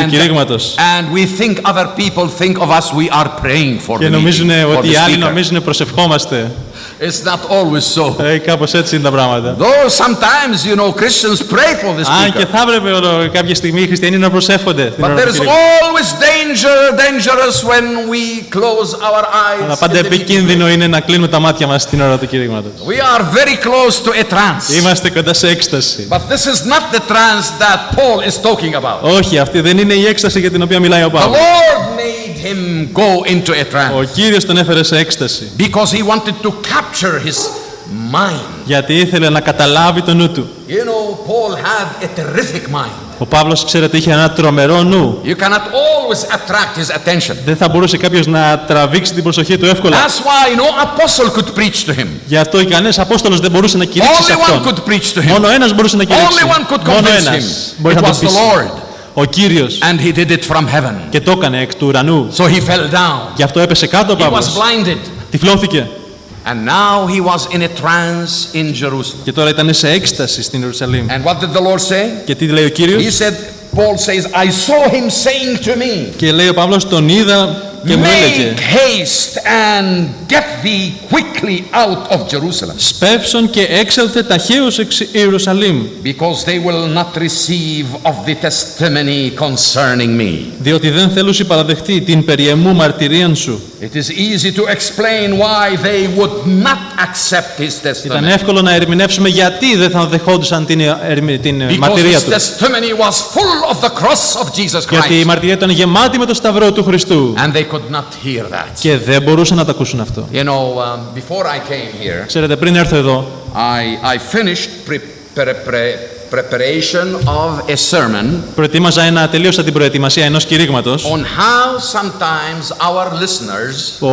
Speaker 2: του κηρύγματος.
Speaker 1: And we think other people think of us, we are praying for
Speaker 2: Και
Speaker 1: the
Speaker 2: νομίζουν
Speaker 1: meeting, for
Speaker 2: ότι
Speaker 1: the
Speaker 2: οι άλλοι
Speaker 1: speaker.
Speaker 2: νομίζουν προσευχόμαστε.
Speaker 1: It's not always so.
Speaker 2: Κάπως έτσι είναι τα πράγματα.
Speaker 1: Though sometimes, Christians pray for the
Speaker 2: Αν και
Speaker 1: speaker.
Speaker 2: θα έπρεπε κάποια στιγμή οι χριστιανοί να προσεύχονται την
Speaker 1: But
Speaker 2: ώρα
Speaker 1: there
Speaker 2: του
Speaker 1: is
Speaker 2: κηρύγματος.
Speaker 1: always dangerous when we close our
Speaker 2: Αλλά
Speaker 1: eyes.
Speaker 2: πάντα
Speaker 1: in the meeting.
Speaker 2: επικίνδυνο είναι να κλείνουμε τα μάτια μας την ώρα του κηρύγματος.
Speaker 1: We are very close to a trance.
Speaker 2: Είμαστε κοντά σε έκσταση.
Speaker 1: But this is not the trance that Paul is talking about.
Speaker 2: Όχι, αυτή δεν είναι η έκσταση για την οποία μιλάει ο
Speaker 1: The
Speaker 2: Παύλος.
Speaker 1: Lord made him go into a
Speaker 2: Ο
Speaker 1: trance
Speaker 2: Κύριος τον έφερε σε έκσταση,
Speaker 1: because he wanted to capture his mind.
Speaker 2: γιατί ήθελε να καταλάβει το νου του.
Speaker 1: Paul had a terrific mind.
Speaker 2: Ο Παύλος, ξέρετε, είχε ένα τρομερό νου.
Speaker 1: You cannot always attract his attention.
Speaker 2: Δεν θα μπορούσε κάποιος να τραβήξει την προσοχή του εύκολα.
Speaker 1: That's why no apostle could preach to him.
Speaker 2: Γι' αυτό κανένας Απόστολος δεν μπορούσε να κηρύξει σε
Speaker 1: Only one
Speaker 2: αυτόν.
Speaker 1: could preach to him.
Speaker 2: Μόνο ένας μπορούσε να κηρύξει.
Speaker 1: Only one could
Speaker 2: Μόνο
Speaker 1: convince him.
Speaker 2: ένας μπορεί
Speaker 1: It
Speaker 2: να
Speaker 1: was
Speaker 2: τον
Speaker 1: the
Speaker 2: πείσει.
Speaker 1: Lord.
Speaker 2: Ο Κύριος.
Speaker 1: And he did it from heaven.
Speaker 2: Και το έκανε εκ του ουρανού.
Speaker 1: So he fell down.
Speaker 2: Γι' αυτό έπεσε κάτω ο
Speaker 1: He was
Speaker 2: Παύλος.
Speaker 1: blinded.
Speaker 2: Τυφλώθηκε.
Speaker 1: And now he was in a trance in Jerusalem.
Speaker 2: Και τώρα ήταν σε έκσταση στην Ιερουσαλήμ.
Speaker 1: And what did the Lord say?
Speaker 2: Και τι λέει ο Κύριος?
Speaker 1: He said, Paul says, I saw him saying to me,
Speaker 2: Και λέει ο Παύλος, τον είδα και μου έλεγε,
Speaker 1: make haste and get thee quickly out of Jerusalem,
Speaker 2: σπεύσον και έξελθε ταχαίως εξ Ιερουσαλήμ,
Speaker 1: because they will not receive of the testimony concerning me.
Speaker 2: διότι δεν θέλουσι παραδεχτεί την περί εμού μαρτυρίαν σου.
Speaker 1: It is easy to explain why they would not accept his
Speaker 2: Ήταν
Speaker 1: testimony.
Speaker 2: εύκολο να ερμηνεύσουμε γιατί δεν θα δεχόντουσαν την
Speaker 1: Because
Speaker 2: μαρτυρία
Speaker 1: his
Speaker 2: του.
Speaker 1: testimony was full of the cross of Jesus
Speaker 2: Γιατί η
Speaker 1: Christ.
Speaker 2: μαρτυρία ήταν γεμάτη με το σταυρό του Χριστού.
Speaker 1: And they could not hear that.
Speaker 2: Και δεν μπορούσαν να τα ακούσουν αυτό.
Speaker 1: Before I came here,
Speaker 2: Ξέρετε, πριν έρθω εδώ,
Speaker 1: I finished preparation of a sermon
Speaker 2: τελείωσα την προετοιμασία ενός κηρύγματος
Speaker 1: on how sometimes our listeners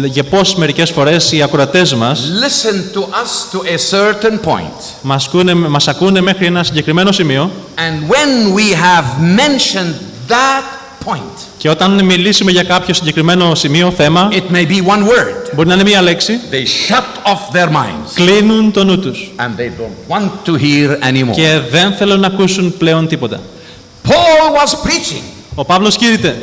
Speaker 2: για πώς μερικές φορές οι ακροατές μας
Speaker 1: listen to us to a certain point.
Speaker 2: μας ακούνε μέχρι ένα συγκεκριμένο σημείο,
Speaker 1: And when we have mentioned that point,
Speaker 2: και όταν μιλήσουμε για κάποιο συγκεκριμένο σημείο, θέμα,
Speaker 1: it may be one word.
Speaker 2: μπορεί να είναι μία λέξη,
Speaker 1: They shut off their minds
Speaker 2: κλείνουν το νου τους
Speaker 1: and they don't want to hear anymore.
Speaker 2: και δεν θέλουν να ακούσουν πλέον τίποτα.
Speaker 1: Paul was preaching
Speaker 2: Ο Παύλος κήρυτε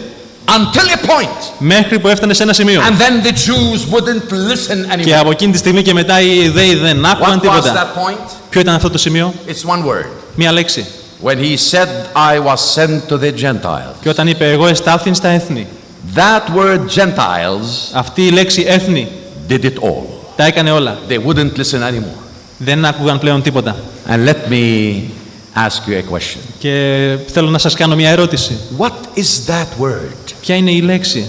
Speaker 1: until a point,
Speaker 2: μέχρι που έφτανε σε ένα σημείο
Speaker 1: and then the Jews wouldn't listen
Speaker 2: και
Speaker 1: anymore.
Speaker 2: από εκείνη τη στιγμή και μετά οι Ιουδαίοι δεν άκουγαν
Speaker 1: What was
Speaker 2: τίποτα.
Speaker 1: that point?
Speaker 2: Ποιο ήταν αυτό το σημείο?
Speaker 1: It's one word.
Speaker 2: Μία λέξη.
Speaker 1: When he said, I was sent to the Gentiles.
Speaker 2: Και όταν είπε εγώ εστάλθην στα έθνη,
Speaker 1: That word Gentiles
Speaker 2: αυτή η λέξη έθνη
Speaker 1: did it all.
Speaker 2: τα έκανε όλα.
Speaker 1: They wouldn't listen anymore.
Speaker 2: Δεν άκουγαν πλέον τίποτα.
Speaker 1: And let me ask you a question.
Speaker 2: Και θέλω να σας κάνω μια ερώτηση.
Speaker 1: What is that word?
Speaker 2: Ποια είναι η λέξη?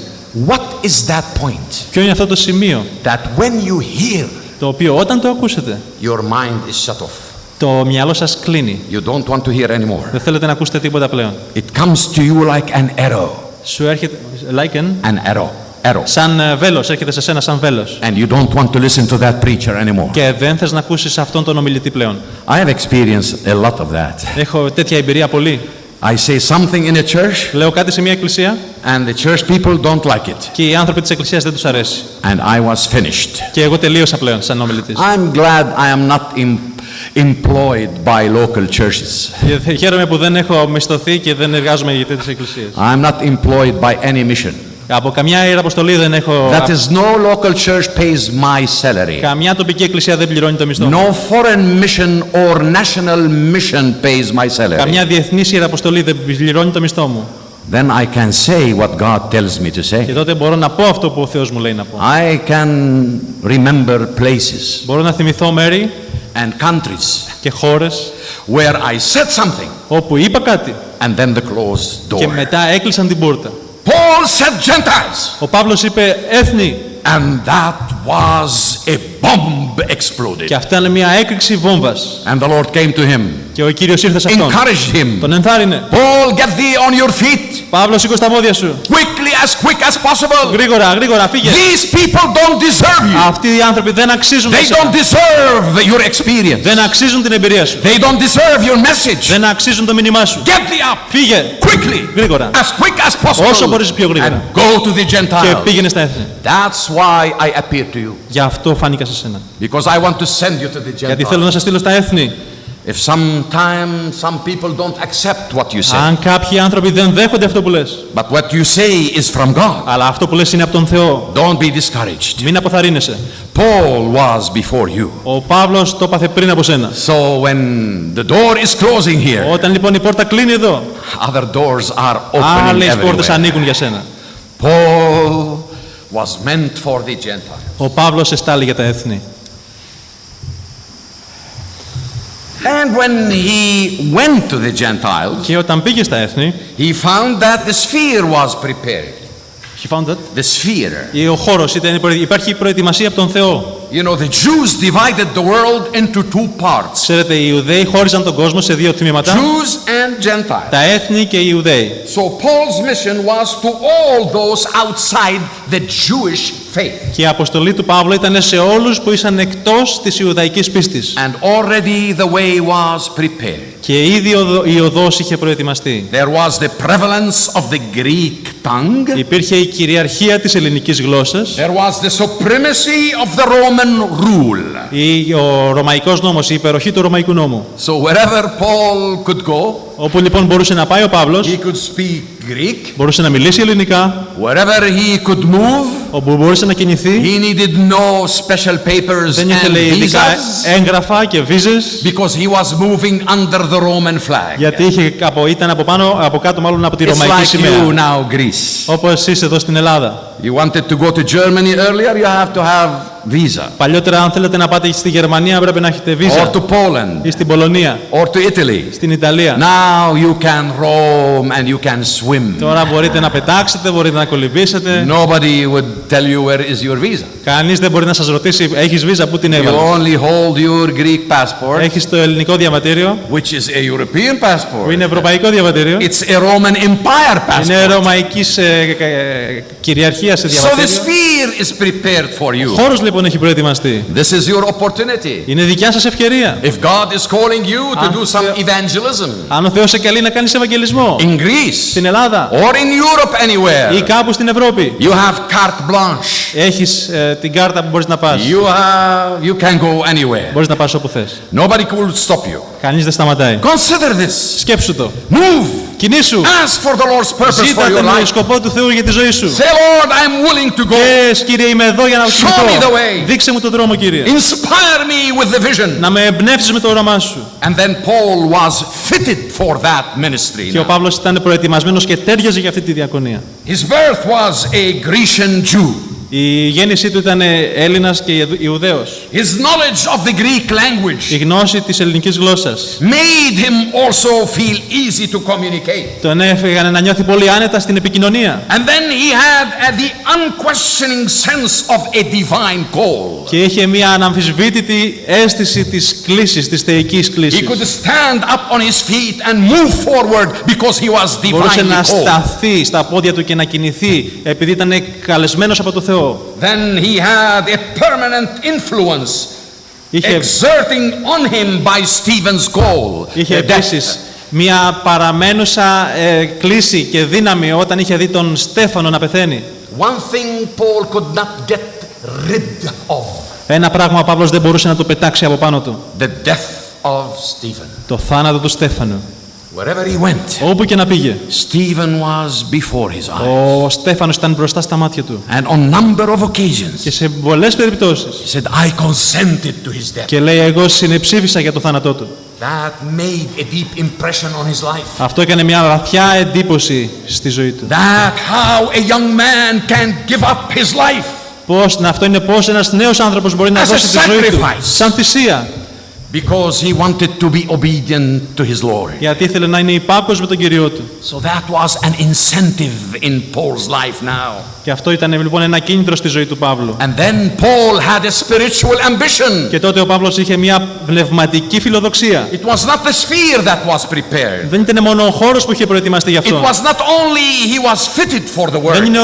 Speaker 1: What is that point?
Speaker 2: Ποιο είναι αυτό το σημείο
Speaker 1: That when you hear,
Speaker 2: το οποίο όταν το ακούσετε,
Speaker 1: your mind is shut off.
Speaker 2: το μυαλό σας κλείνει.
Speaker 1: You don't want to hear anymore.
Speaker 2: Δεν θέλετε να ακούσετε τίποτα πλέον.
Speaker 1: It comes to you like an arrow.
Speaker 2: Σου έρχεται, like
Speaker 1: An arrow. Arrow.
Speaker 2: σαν βέλος, έρχεται σε σένα σαν βέλος.
Speaker 1: And you don't want to listen to that preacher anymore.
Speaker 2: Και δεν θες να ακούσεις αυτόν τον ομιλητή πλέον.
Speaker 1: I have experienced a lot of that.
Speaker 2: Έχω τέτοια εμπειρία πολύ.
Speaker 1: I say something in a church
Speaker 2: Λέω κάτι σε μια εκκλησία
Speaker 1: and the church people don't like it.
Speaker 2: και οι άνθρωποι της εκκλησίας δεν τους αρέσει.
Speaker 1: And I was finished.
Speaker 2: Και εγώ τελείωσα πλέον σαν ομιλητής.
Speaker 1: I'm glad I am not employed by local churches.
Speaker 2: Χαίρομαι που δεν έχω μισθωθεί και δεν εργάζομαι για τέτοιες εκκλησίες.
Speaker 1: I'm not employed by any mission.
Speaker 2: Από καμιά ιεραποστολή δεν έχω.
Speaker 1: That is, no local church pays my salary.
Speaker 2: Καμιά τοπική εκκλησία δεν πληρώνει το μισθό μου.
Speaker 1: No foreign mission or national mission pays my salary.
Speaker 2: Καμιά διεθνής ιεραποστολή δεν πληρώνει το μισθό μου.
Speaker 1: Then I can say what God tells me to
Speaker 2: Και
Speaker 1: say.
Speaker 2: τότε μπορώ να πω αυτό που ο Θεός μου λέει να πω.
Speaker 1: I can remember places
Speaker 2: Μπορώ να θυμηθώ μέρη
Speaker 1: and countries
Speaker 2: και χώρες
Speaker 1: where I said something
Speaker 2: όπου είπα κάτι
Speaker 1: and then the closed
Speaker 2: και
Speaker 1: door.
Speaker 2: μετά έκλεισαν την πόρτα.
Speaker 1: Paul said Gentiles.
Speaker 2: Ο Παύλος είπε έθνη.
Speaker 1: And that was a bomb exploded.
Speaker 2: Και αυτή είναι μια έκρηξη βόμβας.
Speaker 1: And the Lord came to him.
Speaker 2: Και ο Κύριος ήρθε σε αυτόν.
Speaker 1: Encouraged him.
Speaker 2: Τον ενθάρρυνε.
Speaker 1: Paul, get thee on your feet.
Speaker 2: Παύλο, σήκω στα πόδια σου.
Speaker 1: Quick as possible.
Speaker 2: Γρήγορα, φύγε.
Speaker 1: These people don't deserve you.
Speaker 2: Αυτοί οι άνθρωποι δεν αξίζουν
Speaker 1: They don't deserve your experience.
Speaker 2: Δεν αξίζουν την εμπειρία σου.
Speaker 1: They don't deserve your message.
Speaker 2: Δεν αξίζουν το μήνυμά σου.
Speaker 1: Get thee up.
Speaker 2: Φύγε.
Speaker 1: Quickly.
Speaker 2: Γρήγορα.
Speaker 1: As quick as possible.
Speaker 2: Όσο μπορείς πιο γρήγορα.
Speaker 1: And go to the Gentiles.
Speaker 2: Και πήγαινε στα έθνη.
Speaker 1: That's why I appear to you.
Speaker 2: Γι' αυτό φάνηκα σε σένα.
Speaker 1: Because I want to send you to the Gentiles.
Speaker 2: Γιατί θέλω να σε στείλω στα έθνη.
Speaker 1: If sometimes some people don't accept what you say.
Speaker 2: Αν κάποιοι άνθρωποι δεν δέχονται αυτό που λες.
Speaker 1: But what you say is from God.
Speaker 2: Αλλά αυτό που λες είναι από τον Θεό.
Speaker 1: Don't be discouraged.
Speaker 2: Μην αποθαρρύνεσαι.
Speaker 1: Paul was before you.
Speaker 2: Ο Παύλος το έπαθε πριν από σένα.
Speaker 1: So when the door is closing here,
Speaker 2: Όταν λοιπόν η πόρτα κλείνει εδώ,
Speaker 1: other doors are opening
Speaker 2: άλλες πόρτες
Speaker 1: everywhere.
Speaker 2: ανοίγουν για σένα.
Speaker 1: Paul was meant for the Gentiles.
Speaker 2: Ο Παύλος εστάλει για τα έθνη.
Speaker 1: And when he went to the Gentiles,
Speaker 2: Και όταν πήγε στα έθνη,
Speaker 1: he found that the sphere was prepared.
Speaker 2: he found that.
Speaker 1: The sphere.
Speaker 2: Ο χώρος υπάρχει προετοιμασία από τον Θεό.
Speaker 1: You know, the Jews divided the world into two parts.
Speaker 2: Ξέρετε, οι Ιουδαίοι χώριζαν τον κόσμο σε δύο τμήματα.
Speaker 1: Jews and Gentiles.
Speaker 2: Τα έθνη και οι Ιουδαίοι.
Speaker 1: So Paul's mission was to all those outside the Jewish faith.
Speaker 2: Και η αποστολή του Παύλου ήταν σε όλους που ήσαν εκτός της Ιουδαϊκής πίστης.
Speaker 1: And already the way was prepared.
Speaker 2: Και ήδη η οδός είχε προετοιμαστεί.
Speaker 1: There was the prevalence of the Greek tongue.
Speaker 2: Υπήρχε η κυριαρχία της ελληνικής γλώσσας.
Speaker 1: There was the supremacy of the Roman rule.
Speaker 2: Ο ρωμαϊκός νόμος, η υπεροχή του ρωμαϊκού νόμου.
Speaker 1: So wherever Paul could go,
Speaker 2: Όπου λοιπόν μπορούσε να πάει ο Παύλος,
Speaker 1: he could speak Greek.
Speaker 2: μπορούσε να μιλήσει ελληνικά.
Speaker 1: Wherever he could move,
Speaker 2: Όπου μπορούσε να κινηθεί,
Speaker 1: he needed no special papers
Speaker 2: δεν
Speaker 1: and
Speaker 2: ήθελε ειδικά
Speaker 1: visas
Speaker 2: έγγραφα και βίζες,
Speaker 1: because he was moving under the Roman flag.
Speaker 2: γιατί ήταν από κάτω μάλλον από τη
Speaker 1: It's
Speaker 2: ρωμαϊκή
Speaker 1: like
Speaker 2: σημαία.
Speaker 1: you now, Greece.
Speaker 2: Όπως είσαι εδώ στην Ελλάδα.
Speaker 1: You wanted to go to Germany earlier, you have to have visa.
Speaker 2: Παλιότερα, αν θέλετε να πάτε στη Γερμανία, πρέπει να έχετε
Speaker 1: Or
Speaker 2: βίζα.
Speaker 1: to Poland,
Speaker 2: Ή στην Πολωνία,
Speaker 1: or to Italy.
Speaker 2: στην Ιταλία.
Speaker 1: Now you can roam and you can swim.
Speaker 2: Τώρα μπορείτε να πετάξετε, μπορείτε να κολυμπήσετε.
Speaker 1: Nobody would tell you where is your visa.
Speaker 2: Κανείς δεν μπορεί να σας ρωτήσει, έχεις βίζα, πού την
Speaker 1: You
Speaker 2: έβαλες.
Speaker 1: only hold your Greek passport,
Speaker 2: Έχεις το ελληνικό διαβατήριο,
Speaker 1: which is a European
Speaker 2: που είναι
Speaker 1: passport.
Speaker 2: ευρωπαϊκό διαβατήριο.
Speaker 1: It's a Roman Empire
Speaker 2: Είναι
Speaker 1: passport.
Speaker 2: ρωμαϊκής κυριαρχίας σε
Speaker 1: So the
Speaker 2: διαβατήριο.
Speaker 1: sphere is prepared for
Speaker 2: Ο
Speaker 1: you.
Speaker 2: χώρος λοιπόν έχει προετοιμαστεί.
Speaker 1: This is your opportunity.
Speaker 2: Είναι δικιά σας ευκαιρία.
Speaker 1: If God is calling you to
Speaker 2: Αν
Speaker 1: do some evangelism
Speaker 2: Αν ο Θεός σε καλεί να κάνεις ευαγγελισμό
Speaker 1: in Greece
Speaker 2: στην Ελλάδα
Speaker 1: or in Europe
Speaker 2: ή
Speaker 1: anywhere,
Speaker 2: κάπου στην Ευρώπη,
Speaker 1: you have carte blanche.
Speaker 2: έχεις την κάρτα που μπορείς να πας.
Speaker 1: You can go anywhere.
Speaker 2: Μπορείς να πας όπου θες.
Speaker 1: Nobody will stop you.
Speaker 2: Κανείς δεν σταματάει.
Speaker 1: Consider this.
Speaker 2: Σκέψου το.
Speaker 1: Move.
Speaker 2: Κινήσου.
Speaker 1: Ask for the Lord's purpose
Speaker 2: Ζήτα
Speaker 1: for your
Speaker 2: τον
Speaker 1: life.
Speaker 2: σκοπό του Θεού για τη ζωή σου.
Speaker 1: Say, Lord, I'm willing to go.
Speaker 2: Κύριε, είμαι εδώ για να
Speaker 1: Show me
Speaker 2: κινηθώ.
Speaker 1: the way.
Speaker 2: Δείξε μου τον δρόμο, Κύριε.
Speaker 1: Inspire me with the vision.
Speaker 2: Να με εμπνεύσεις με το όραμά σου.
Speaker 1: And then Paul was fitted for that ministry.
Speaker 2: Και ο Παύλος ήταν προετοιμασμένος και τέριαζε για αυτή τη διακονία.
Speaker 1: His birth was a Grecian Jew.
Speaker 2: Η γέννησή του ήταν Έλληνας και Ιουδαίος.
Speaker 1: His knowledge of the Greek language
Speaker 2: Η γνώση της ελληνικής γλώσσας
Speaker 1: made him also feel easy to communicate.
Speaker 2: τον έφεγαν να νιώθει πολύ άνετα στην επικοινωνία.
Speaker 1: And then he had the unquestioning sense of a divine call.
Speaker 2: Και είχε μια αναμφισβήτητη αίσθηση της κλίσης, της θεϊκής
Speaker 1: He
Speaker 2: κλίσης.
Speaker 1: could stand up on his feet and move forward because he was
Speaker 2: Μπορούσε
Speaker 1: divinely
Speaker 2: να
Speaker 1: called.
Speaker 2: σταθεί στα πόδια του και να κινηθεί επειδή ήταν καλεσμένος από το Θεό.
Speaker 1: Then he had a permanent influence
Speaker 2: Είχε,
Speaker 1: exerting on him by Stephen's call.
Speaker 2: είχε
Speaker 1: The death.
Speaker 2: επίσης μια παραμένουσα κλίση και δύναμη όταν είχε δει τον Στέφανο να πεθαίνει.
Speaker 1: One thing Paul could not get rid of.
Speaker 2: Ένα πράγμα ο Παύλος δεν μπορούσε να το πετάξει από πάνω του.
Speaker 1: The death of Stephen.
Speaker 2: Το θάνατο του Στέφανου.
Speaker 1: Wherever he went,
Speaker 2: Όπου και να πήγε,
Speaker 1: Stephen was before his eyes.
Speaker 2: ο Στέφανος ήταν μπροστά στα μάτια του.
Speaker 1: And on number of occasions,
Speaker 2: Και σε πολλές περιπτώσεις.
Speaker 1: he said, I consented to his death.
Speaker 2: Και λέει, εγώ συνεψήφισα για το θάνατό του.
Speaker 1: That made a deep impression on his life.
Speaker 2: Αυτό έκανε μια βαθιά εντύπωση στη ζωή του.
Speaker 1: That how a young man can give up his life.
Speaker 2: Αυτό είναι πώς ένας νέος άνθρωπος μπορεί να
Speaker 1: As a
Speaker 2: δώσει τη ζωή του
Speaker 1: sacrifice.
Speaker 2: σαν θυσία.
Speaker 1: Because he wanted to be obedient to his Lord.
Speaker 2: Γιατί ήθελε να είναι υπάκουος με τον Κύριό του.
Speaker 1: So that was an incentive in Paul's life now.
Speaker 2: Και αυτό ήταν λοιπόν ένα κίνητρο στη ζωή του Παύλου.
Speaker 1: And then Paul had a spiritual ambition.
Speaker 2: Και τότε ο Παύλος είχε μια πνευματική φιλοδοξία.
Speaker 1: It was not the sphere that was prepared.
Speaker 2: Δεν ήταν μόνο ο χώρος που είχε προετοιμαστεί γι' αυτό.
Speaker 1: It was not only he was fitted for the work.
Speaker 2: Δεν είναι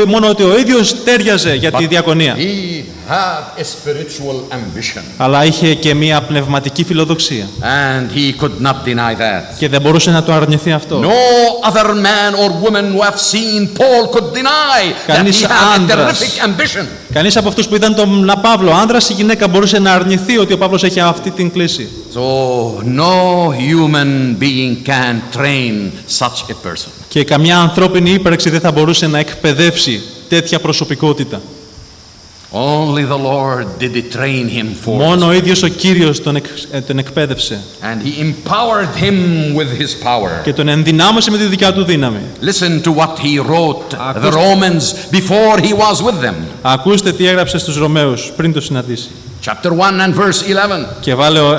Speaker 2: μόνο ότι ο ίδιος τέριαζε για τη διακονία.
Speaker 1: He had a spiritual ambition.
Speaker 2: Αλλά είχε και μια πνευματική φιλοδοξία.
Speaker 1: And he could not deny that.
Speaker 2: Και δεν μπορούσε να το αρνηθεί αυτό.
Speaker 1: No other man or woman who have seen Paul could deny that he had a terrific ambition.
Speaker 2: Κανείς από αυτούς που είδαν τον Παύλο, άνδρας ή γυναίκα, μπορούσε να αρνηθεί ότι ο Παύλος έχει αυτή την κλίση.
Speaker 1: So no human being can train such a person.
Speaker 2: Και καμιά ανθρώπινη ύπαρξη δεν θα μπορούσε να εκπαιδεύσει τέτοια προσωπικότητα.
Speaker 1: Only the Lord did it train him for.
Speaker 2: Μόνο ο ίδιος ο Κύριος τον εκπαίδευσε.
Speaker 1: And he empowered him with his power.
Speaker 2: Και τον ενδυνάμωσε με τη δικιά του δύναμη.
Speaker 1: Listen to what he wrote the Romans before he was with them.
Speaker 2: Ακούστε τι έγραψε στους Ρωμαίους πριν το συναντήσει.
Speaker 1: Chapter 1 and verse 11.
Speaker 2: Κεφάλαιο 1,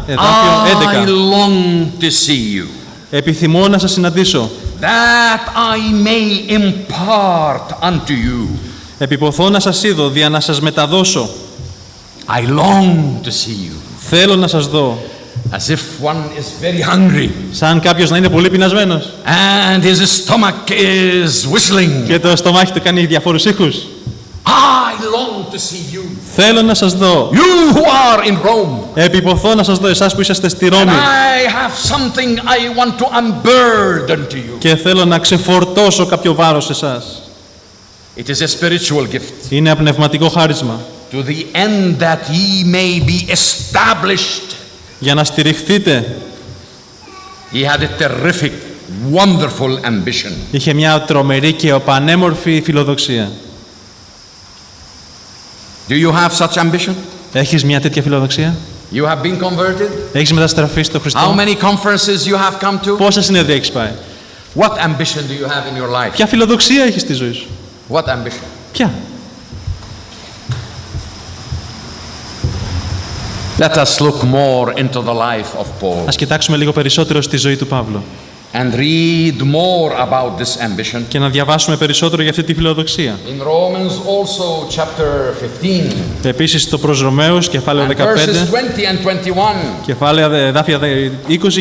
Speaker 2: εδάφιο 11.
Speaker 1: I long to see you.
Speaker 2: Επιθυμώ να σας συναντήσω.
Speaker 1: That I may impart unto you.
Speaker 2: Επιποθώ να σας είδω, δια να σας μεταδώσω.
Speaker 1: I long to see you.
Speaker 2: Θέλω να σας δω.
Speaker 1: As if one is very hungry.
Speaker 2: Σαν κάποιος να είναι πολύ πεινασμένος.
Speaker 1: And his stomach is whistling.
Speaker 2: Και το στομάχι του κάνει διαφόρους ήχους.
Speaker 1: I long to see you.
Speaker 2: Θέλω να σας δω.
Speaker 1: You who are in Rome.
Speaker 2: Επιποθώ να σας δω, εσάς που είσαστε στη Ρώμη.
Speaker 1: And I have something I want to unburden to you.
Speaker 2: Και θέλω να ξεφορτώσω κάποιο βάρος σε εσάς.
Speaker 1: It is a spiritual gift.
Speaker 2: Είναι ένα πνευματικό χάρισμα.
Speaker 1: To the end that ye may be established.
Speaker 2: Για να στηριχθείτε.
Speaker 1: He had a terrific, wonderful ambition.
Speaker 2: Είχε μια τρομερή και πανέμορφη φιλοδοξία.
Speaker 1: Do you have such ambition?
Speaker 2: Έχεις μια τέτοια φιλοδοξία?
Speaker 1: You have been converted?
Speaker 2: Έχεις μεταστραφεί στο Χριστό?
Speaker 1: How many conferences you have come to?
Speaker 2: Πόσα συνέδρια έχεις πάει?
Speaker 1: What ambition do you have in your life?
Speaker 2: Ποια φιλοδοξία έχεις στη ζωή σου?
Speaker 1: What ambition?
Speaker 2: Ποια?
Speaker 1: Let us look more into the life of Paul
Speaker 2: Ας κοιτάξουμε λίγο περισσότερο στη ζωή του Παύλου
Speaker 1: and read more about this ambition.
Speaker 2: και να διαβάσουμε περισσότερο για αυτή τη φιλοδοξία.
Speaker 1: In Romans also chapter 15.
Speaker 2: Επίσης στο προς Ρωμαίους κεφάλαιο 15,
Speaker 1: Verses 20 and 21.
Speaker 2: κεφάλαια εδάφια 20 και 21.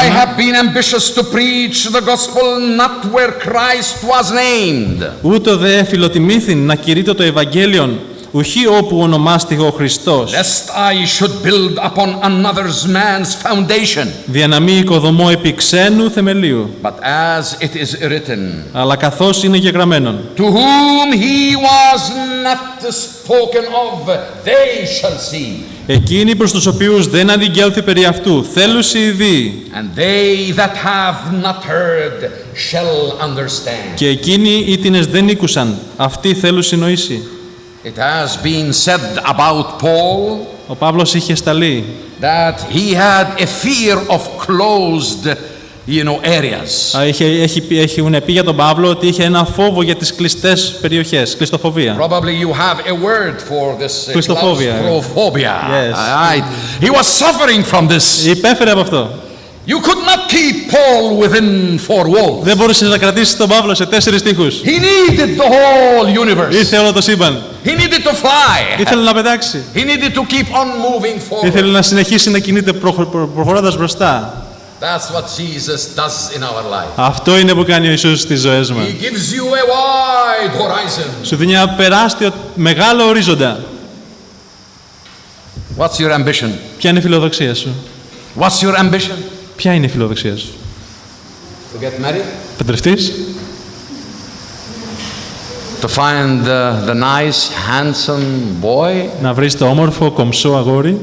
Speaker 1: I have been ambitious to preach the gospel not where Christ was named.
Speaker 2: Ούτω δε φιλοτιμήθην να κηρύττω το Ευαγγέλιον ουχή όπου ονομάστηκε ο Χριστός.
Speaker 1: Lest I should build upon another's man's foundation.
Speaker 2: Δια να μη οικοδομώ επί ξένου θεμελίου.
Speaker 1: But as it is written.
Speaker 2: Αλλά καθώς είναι γεγραμμένον.
Speaker 1: To whom he was not spoken of, they shall see.
Speaker 2: Εκείνοι προς τους οποίους δεν ανηγγέλθη περί αυτού, θέλουσι ειδεί.
Speaker 1: And they that have not heard shall understand.
Speaker 2: Και εκείνοι ήτινες δεν ήκουσαν, αυτοί θέλουσι νοήσει.
Speaker 1: It has been said about Paul.
Speaker 2: Ο Παύλος είχε σταλεί.
Speaker 1: That he had a fear of closed, areas.
Speaker 2: Έχουν πει για τον Παύλο ότι είχε ένα φόβο για τις κλειστές περιοχές, κλειστοφοβία.
Speaker 1: Probably you have a word for this
Speaker 2: Κλειστοφόβια.
Speaker 1: claustrophobia.
Speaker 2: Yes.
Speaker 1: Right. He was suffering from this.
Speaker 2: Υπέφερε από αυτό.
Speaker 1: You could not keep Paul within four walls.
Speaker 2: Δεν μπορούσες να κρατήσεις τον Παύλο σε 4 τοίχους.
Speaker 1: He needed the whole universe.
Speaker 2: Ήρθε όλο το σύμπαν.
Speaker 1: He needed to fly.
Speaker 2: Ήθελε να πετάξει.
Speaker 1: He needed to keep on moving forward.
Speaker 2: Ήθελε να συνεχίσει να κινείται προχωρώντας μπροστά.
Speaker 1: That's what Jesus does in our life.
Speaker 2: Αυτό είναι που κάνει ο Ιησούς στις ζωές μας.
Speaker 1: He gives you a wide horizon.
Speaker 2: Σου δίνει ένα τεράστιο, μεγάλο ορίζοντα.
Speaker 1: What's your ambition?
Speaker 2: Ποια είναι η φιλοδοξία σου?
Speaker 1: What's your ambition?
Speaker 2: Ποια είναι η φιλοδοξία σου?
Speaker 1: To get married?
Speaker 2: Παντρευτείς?
Speaker 1: To find the nice, handsome boy?
Speaker 2: Να βρεις το όμορφο, κομψό αγόρι?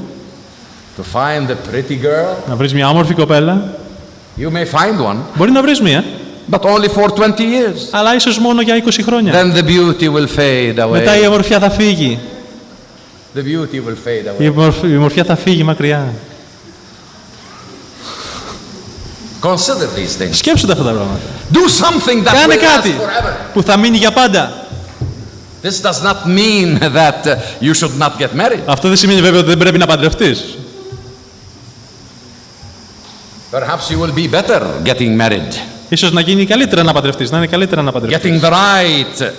Speaker 1: To find the pretty girl?
Speaker 2: Να βρεις μια όμορφη κοπέλα?
Speaker 1: You may find one.
Speaker 2: Μπορεί να βρεις μια.
Speaker 1: But only for 20 years.
Speaker 2: Αλλά ίσως μόνο για 20 χρόνια.
Speaker 1: Then the beauty will fade away.
Speaker 2: Μετά η ομορφιά θα φύγει.
Speaker 1: The beauty will fade away.
Speaker 2: Η ομορφιά θα φύγει μακριά.
Speaker 1: Consider these things.
Speaker 2: Σκέψου τα αυτά τα πράγματα.
Speaker 1: Do something that
Speaker 2: Κάνε
Speaker 1: will last
Speaker 2: κάτι
Speaker 1: forever.
Speaker 2: που θα μείνει για πάντα.
Speaker 1: This does not mean that you should not get married.
Speaker 2: Αυτό δεν σημαίνει βέβαια ότι δεν πρέπει να παντρευτείς.
Speaker 1: Perhaps you will be better getting married.
Speaker 2: Ίσως να γίνει καλύτερα να παντρευτείς, να είναι καλύτερα να παντρευτείς.
Speaker 1: Getting the right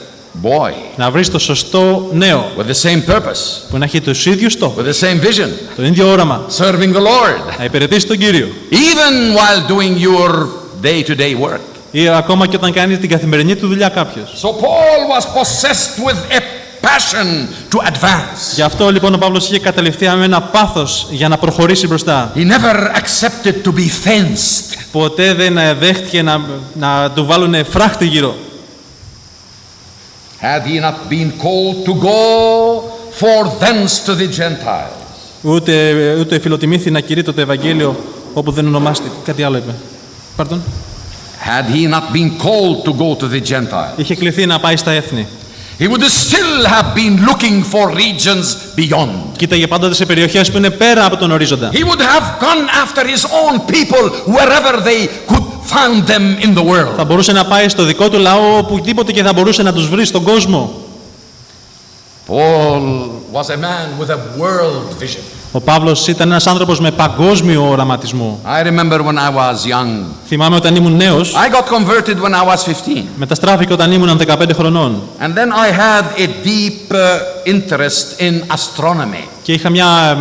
Speaker 1: boy.
Speaker 2: Να βρεις το σωστό νέο.
Speaker 1: With the same purpose.
Speaker 2: Που να έχει τους ίδιους στόχους.
Speaker 1: With the same vision.
Speaker 2: Το ίδιο όραμα.
Speaker 1: Serving the Lord.
Speaker 2: Να υπηρετήσει τον Κύριο.
Speaker 1: Even while doing your day-to-day work.
Speaker 2: Ή ακόμα και όταν κάνει την καθημερινή του δουλειά κάποιος.
Speaker 1: So Paul was possessed with a passion to advance.
Speaker 2: Γι' αυτό λοιπόν ο Παύλος είχε καταληφθεί με ένα πάθος για να προχωρήσει μπροστά.
Speaker 1: He never accepted to be fenced.
Speaker 2: Ποτέ δεν δέχτηκε να του βάλουν φράχτη γύρω.
Speaker 1: Had he not been called to go for thence to the Gentiles.
Speaker 2: Ούτε φιλοτιμήθη να κηρύττω το Ευαγγέλιο όπου δεν ονομάστηκε. Κάτι άλλο είπε. Pardon?
Speaker 1: Had he not been called to go to the Gentiles.
Speaker 2: Είχε κληθεί να πάει στα έθνη.
Speaker 1: He would still have been looking for regions beyond.
Speaker 2: Κοίταγε πάντοτε σε περιοχές που είναι πέρα από τον ορίζοντα.
Speaker 1: He would have gone after his own people wherever they could find them in the world.
Speaker 2: Θα μπορούσε να πάει στο δικό του λαό οπουδήποτε και θα μπορούσε να τους βρει στον κόσμο.
Speaker 1: Paul was a man with a world vision.
Speaker 2: Ο Παύλος ήταν ένας άνθρωπος με παγκόσμιο οραματισμό.
Speaker 1: I remember when I was young.
Speaker 2: Θυμάμαι όταν ήμουν νέος.
Speaker 1: I got converted when I was 15.
Speaker 2: Μεταστράφηκα όταν ήμουν 15 χρονών.
Speaker 1: And then I had a deep interest in astronomy.
Speaker 2: Και είχα μια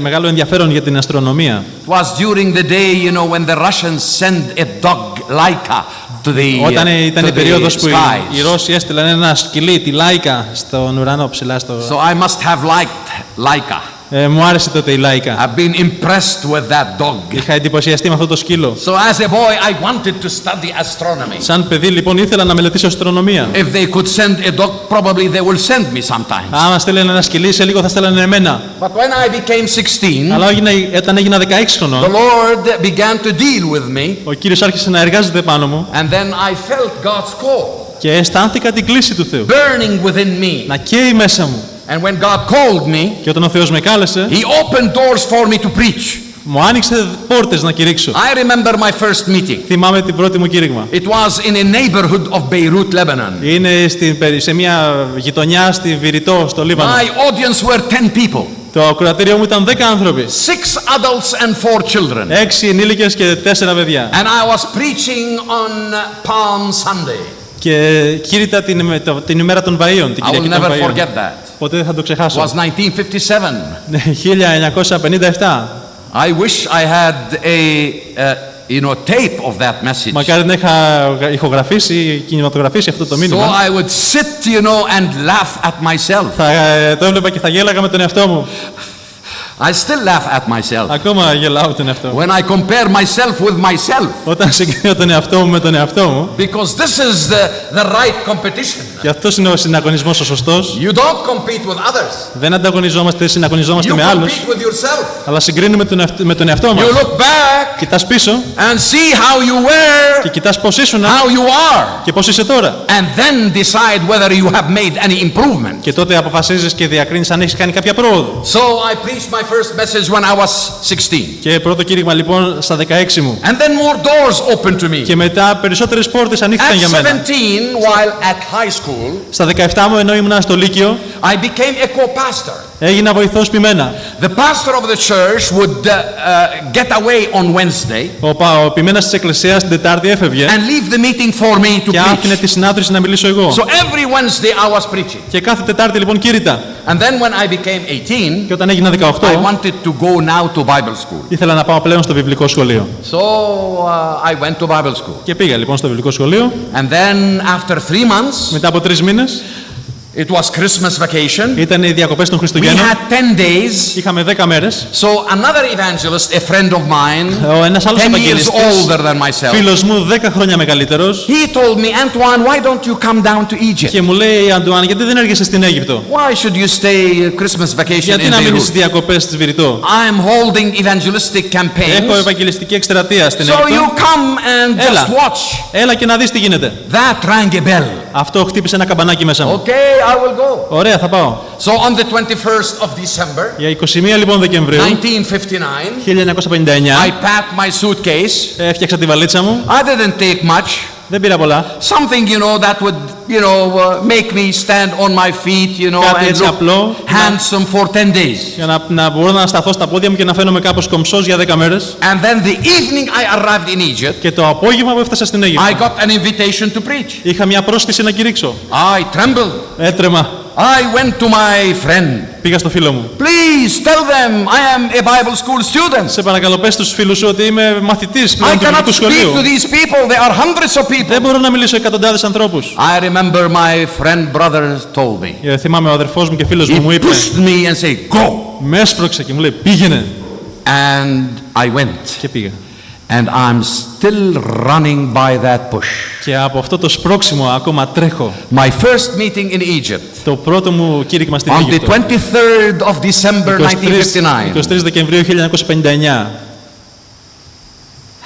Speaker 2: μεγάλο ενδιαφέρον για την αστρονομία.
Speaker 1: It was during the day, you know, when the Russians send a dog Laika to the
Speaker 2: Όταν ήταν η περίοδος που οι
Speaker 1: skies.
Speaker 2: Ρώσοι έστειλαν ένα σκυλί, τη Λάικα, στον ουρανό ψηλά στο...
Speaker 1: So I must have liked Laika.
Speaker 2: Μου άρεσε τότε η Λάικα.
Speaker 1: I've been impressed with that dog.
Speaker 2: Είχα εντυπωσιαστεί με αυτό το σκύλο.
Speaker 1: So as a boy I wanted to study astronomy.
Speaker 2: Σαν παιδί λοιπόν ήθελα να μελετήσω αστρονομία.
Speaker 1: If they could send a dog, probably they will send me sometimes.
Speaker 2: Άμα στέλνανε ένα σκυλί, σε λίγο θα στέλνανε εμένα.
Speaker 1: But when I became 16,
Speaker 2: Αλλά όταν έγινα 16
Speaker 1: the
Speaker 2: χρονών,
Speaker 1: Lord began to deal with me.
Speaker 2: ο Κύριος άρχισε να εργάζεται πάνω μου.
Speaker 1: And then I felt God's call.
Speaker 2: Και αισθάνθηκα την κλήση του Θεού.
Speaker 1: Burning within me.
Speaker 2: Να καίει μέσα μου.
Speaker 1: And when God called me,
Speaker 2: Και όταν ο Θεός με κάλεσε,
Speaker 1: He opened doors for me to preach.
Speaker 2: μου άνοιξε πόρτες να κηρύξω.
Speaker 1: I remember my first meeting.
Speaker 2: Θυμάμαι την πρώτη μου κήρυγμα.
Speaker 1: It was in a neighborhood of Beirut, Lebanon.
Speaker 2: Είναι σε μια γειτονιά στη Βηρητό, στο Λίβανο.
Speaker 1: My audience were 10 people.
Speaker 2: Το ακροατήριό μου ήταν 10 άνθρωποι.
Speaker 1: 6 adults and 4 children.
Speaker 2: 6 ενήλικες και 4 παιδιά.
Speaker 1: And I was preaching on Palm Sunday.
Speaker 2: Και κήρυτα την ημέρα των Βαΐων, την
Speaker 1: I will
Speaker 2: Κυριακή των
Speaker 1: never
Speaker 2: Βαΐων.
Speaker 1: forget that.
Speaker 2: Ποτέ δεν θα το
Speaker 1: It
Speaker 2: ξεχάσω.
Speaker 1: was 1957.
Speaker 2: 1957.
Speaker 1: I wish I had a tape of that message.
Speaker 2: Μακάρι να είχα ηχογραφήσει ή κινηματογραφήσει αυτό το
Speaker 1: So
Speaker 2: μήνυμα.
Speaker 1: I would sit, and laugh at myself.
Speaker 2: Θα το έβλεπα και θα γέλαγα με τον εαυτό μου.
Speaker 1: I still laugh at myself.
Speaker 2: Ακόμα γελάω τον εαυτό μου.
Speaker 1: When I compare myself with myself.
Speaker 2: Όταν συγκρίνω τον εαυτό μου με τον εαυτό μου.
Speaker 1: Because this is the right competition.
Speaker 2: Και αυτός είναι ο συναγωνισμός ο σωστός.
Speaker 1: You don't compete with others.
Speaker 2: Δεν ανταγωνιζόμαστε, συναγωνιζόμαστε
Speaker 1: You
Speaker 2: με άλλους.
Speaker 1: compete with yourself.
Speaker 2: Αλλά συγκρίνουμε με τον εαυτό μας.
Speaker 1: You look back
Speaker 2: Κοιτάς πίσω
Speaker 1: and see how you were,
Speaker 2: και κοιτάς πώς ήσουν
Speaker 1: how you are,
Speaker 2: και πώς είσαι τώρα.
Speaker 1: and then decide whether you have made any improvement.
Speaker 2: Και τότε αποφασίζεις και διακρίνεις αν έχεις κάνει κάποια πρόοδο.
Speaker 1: So I preached my first message when I was 16.
Speaker 2: Και πρώτο κήρυγμα λοιπόν στα 16 μου.
Speaker 1: And then more doors opened to me.
Speaker 2: Και μετά περισσότερες πόρτες ανοίχθηκαν για
Speaker 1: At 17,
Speaker 2: μένα.
Speaker 1: while at high school,
Speaker 2: Στα 17 μου ενώ ήμουν στο Λύκειο,
Speaker 1: I became a co-pastor.
Speaker 2: έγινα βοηθός ποιμένα.
Speaker 1: The pastor of the church would get away on Wednesday
Speaker 2: Ο ποιμένας της εκκλησίας την Τετάρτη έφευγε
Speaker 1: and leave the meeting for me to
Speaker 2: και άφηνε
Speaker 1: preach.
Speaker 2: τη συνάδρυση να μιλήσω εγώ.
Speaker 1: So every Wednesday I was preaching.
Speaker 2: Και κάθε Τετάρτη λοιπόν κήρυτα.
Speaker 1: And then when I became 18,
Speaker 2: Και όταν έγινα 18,
Speaker 1: I wanted to go now to Bible school.
Speaker 2: ήθελα να πάω πλέον στο βιβλικό σχολείο.
Speaker 1: So I went to Bible school.
Speaker 2: Και πήγα λοιπόν στο βιβλικό σχολείο.
Speaker 1: And then after 3 months,
Speaker 2: Μετά από 3 μήνες,
Speaker 1: it was Christmas vacation.
Speaker 2: ήταν οι διακοπές των
Speaker 1: We
Speaker 2: Χριστουγέννων.
Speaker 1: had 10 days.
Speaker 2: Είχαμε 10 μέρες.
Speaker 1: So another evangelist, a friend of mine,
Speaker 2: Ένας άλλος
Speaker 1: 10 years
Speaker 2: ευαγγελιστής,
Speaker 1: older than myself,
Speaker 2: φίλος μου 10 χρόνια μεγαλύτερος,
Speaker 1: he told me, Antoine, why don't you come down to Egypt?
Speaker 2: και μου λέει, Αντουάν, γιατί δεν έρχεσαι στην Αίγυπτο?
Speaker 1: Why should you stay Christmas vacation
Speaker 2: Γιατί
Speaker 1: in
Speaker 2: να μείνεις στις
Speaker 1: Beirut?
Speaker 2: διακοπές της Βηρητό?
Speaker 1: I am holding evangelistic
Speaker 2: Έχω
Speaker 1: campaigns.
Speaker 2: ευαγγελιστική εκστρατεία στην
Speaker 1: So you
Speaker 2: Αίγυπτο.
Speaker 1: come and
Speaker 2: Έλα.
Speaker 1: just watch.
Speaker 2: Έλα και να δεις τι γίνεται.
Speaker 1: That rang a bell.
Speaker 2: Αυτό χτύπησε ένα καμπανάκι μέσα μου.
Speaker 1: Okay, I will go.
Speaker 2: Ωραία, θα πάω.
Speaker 1: So on the 21st of December,
Speaker 2: Για 21 λοιπόν Δεκεμβρίου
Speaker 1: 1959,
Speaker 2: 1959
Speaker 1: I packed my suitcase.
Speaker 2: έφτιαξα τη βαλίτσα μου.
Speaker 1: I didn't take much.
Speaker 2: Δεν πήρα πολλά.
Speaker 1: Something, that would, make me stand on my feet,
Speaker 2: Κάτι
Speaker 1: and
Speaker 2: έτσι
Speaker 1: look
Speaker 2: απλό,
Speaker 1: handsome for 10 days.
Speaker 2: για να μπορώ να σταθώ στα πόδια μου και να φαίνομαι κάπως κομψός για 10 μέρες.
Speaker 1: And then the evening I arrived in Egypt,
Speaker 2: Και το απόγευμα που έφτασα στην Αίγυπτο,
Speaker 1: I got an invitation to preach.
Speaker 2: είχα μια πρόσκληση να κηρύξω.
Speaker 1: I trembled.
Speaker 2: Έτρεμα.
Speaker 1: I went to my friend.
Speaker 2: Πήγα στο φίλο μου.
Speaker 1: Please tell them I am a Bible school student.
Speaker 2: Σε παρακαλώ, πες στους φίλους σου ότι είμαι μαθητής
Speaker 1: I
Speaker 2: πλέον του
Speaker 1: cannot
Speaker 2: Βιβλικού
Speaker 1: speak
Speaker 2: Σχολείου.
Speaker 1: to these people. There are hundreds of people.
Speaker 2: Δεν μπορώ να μιλήσω εκατοντάδες ανθρώπους.
Speaker 1: I remember my friend brother told me.
Speaker 2: Θυμάμαι ο αδερφός μου και φίλος
Speaker 1: He
Speaker 2: μου είπε,
Speaker 1: pushed me and said, go.
Speaker 2: με έσπρωξε και μου λέει, πήγαινε.
Speaker 1: And I went.
Speaker 2: Και πήγα.
Speaker 1: And I'm still running by that push.
Speaker 2: Και από αυτό το σπρώξιμο ακόμα τρέχω.
Speaker 1: My first meeting in Egypt,
Speaker 2: Το πρώτο μου κήρυγμα στην
Speaker 1: on the
Speaker 2: Αίγυπτο.
Speaker 1: 23rd of December 1959,
Speaker 2: 23 Δεκεμβρίου 1959.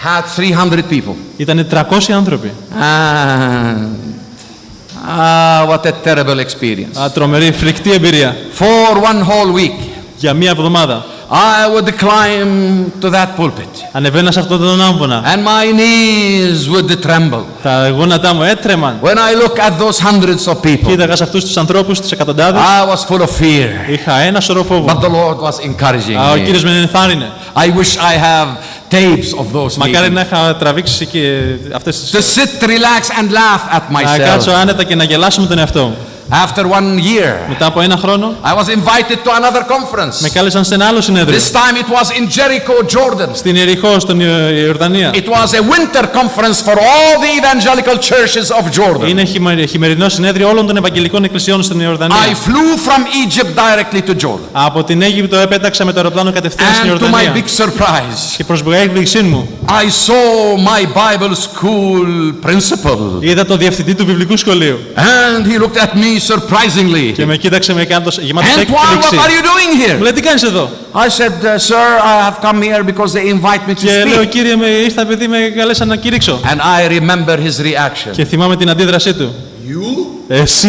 Speaker 1: had 300 people.
Speaker 2: Ήτανε 300 άνθρωποι.
Speaker 1: What a terrible experience.
Speaker 2: Τρομερή, φρικτή εμπειρία.
Speaker 1: For one whole week,
Speaker 2: Για μία εβδομάδα.
Speaker 1: I would climb to that pulpit,
Speaker 2: Ανεβαίνα σε αυτόν τον άμβονα.
Speaker 1: and my knees would tremble.
Speaker 2: Τα γόνατά μου έτρεμαν.
Speaker 1: When I look at those hundreds of people,
Speaker 2: Κοίταγα σε αυτούς τους ανθρώπους, τους εκατοντάδες.
Speaker 1: I was full of fear.
Speaker 2: Είχα ένα σωρό φόβο.
Speaker 1: But the Lord was encouraging
Speaker 2: Ο
Speaker 1: me.
Speaker 2: Κύριος με ενθάρρυνε.
Speaker 1: I wish I have tapes of those
Speaker 2: Μακάρι
Speaker 1: meetings.
Speaker 2: να είχα τραβήξει και αυτές
Speaker 1: To
Speaker 2: τις...
Speaker 1: sit, relax, and laugh at
Speaker 2: Να κάτσω
Speaker 1: myself.
Speaker 2: άνετα και να γελάσω με τον εαυτό μου.
Speaker 1: After 1 year,
Speaker 2: Μετά από ένα χρόνο,
Speaker 1: I was invited to another
Speaker 2: με
Speaker 1: conference.
Speaker 2: κάλεσαν σε ένα άλλο συνέδριο.
Speaker 1: This time it was in Jericho, Jordan.
Speaker 2: Στην Ιεριχώ, στην Ιορδανία.
Speaker 1: It was a winter conference for all the evangelical churches of Jordan.
Speaker 2: Είναι χειμερινό συνέδριο όλων των Ευαγγελικών Εκκλησιών στην Ιορδανία.
Speaker 1: I flew from Egypt directly to Jordan.
Speaker 2: Από την Αίγυπτο επέταξα με το αεροπλάνο κατευθείαν στην
Speaker 1: And to my
Speaker 2: Ιορδανία.
Speaker 1: big surprise,
Speaker 2: Και προς έκπληξή μου,
Speaker 1: I saw my Bible school principal.
Speaker 2: είδα τον διευθυντή του Βιβλικού Σχολείου.
Speaker 1: And he looked at me surprisingly.
Speaker 2: Και με κοίταξε με γεμάτος
Speaker 1: Antoine,
Speaker 2: έκπληξη.
Speaker 1: what are you doing
Speaker 2: Μου
Speaker 1: here?
Speaker 2: λέει, τι κάνεις εδώ?
Speaker 1: I said, sir, I have come here because they invite me to
Speaker 2: Και λέω,
Speaker 1: speak.
Speaker 2: κύριε, ήρθα επειδή με καλέσαν να κηρύξω.
Speaker 1: And I remember his reaction.
Speaker 2: Και θυμάμαι την αντίδρασή του.
Speaker 1: You?
Speaker 2: Εσύ?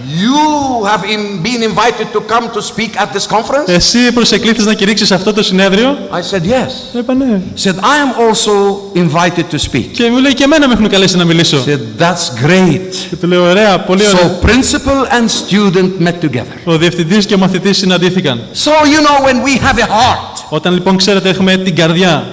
Speaker 1: You have been invited to come to speak at this conference?
Speaker 2: Εσύ προσεκλήθης να κηρύξεις αυτό το συνέδριο?
Speaker 1: I said, yes.
Speaker 2: Είπα ναι.
Speaker 1: Said, I am also invited to speak.
Speaker 2: Και μου λέει, και εμένα με έχουν καλέσει να μιλήσω.
Speaker 1: Said, that's great.
Speaker 2: Και του λέω, ωραία, πολύ ωραία.
Speaker 1: So principal and student met together.
Speaker 2: Ο διευθυντής και ο μαθητής συναντήθηκαν.
Speaker 1: So when we have a heart
Speaker 2: Όταν λοιπόν ξέρετε έχουμε την καρδιά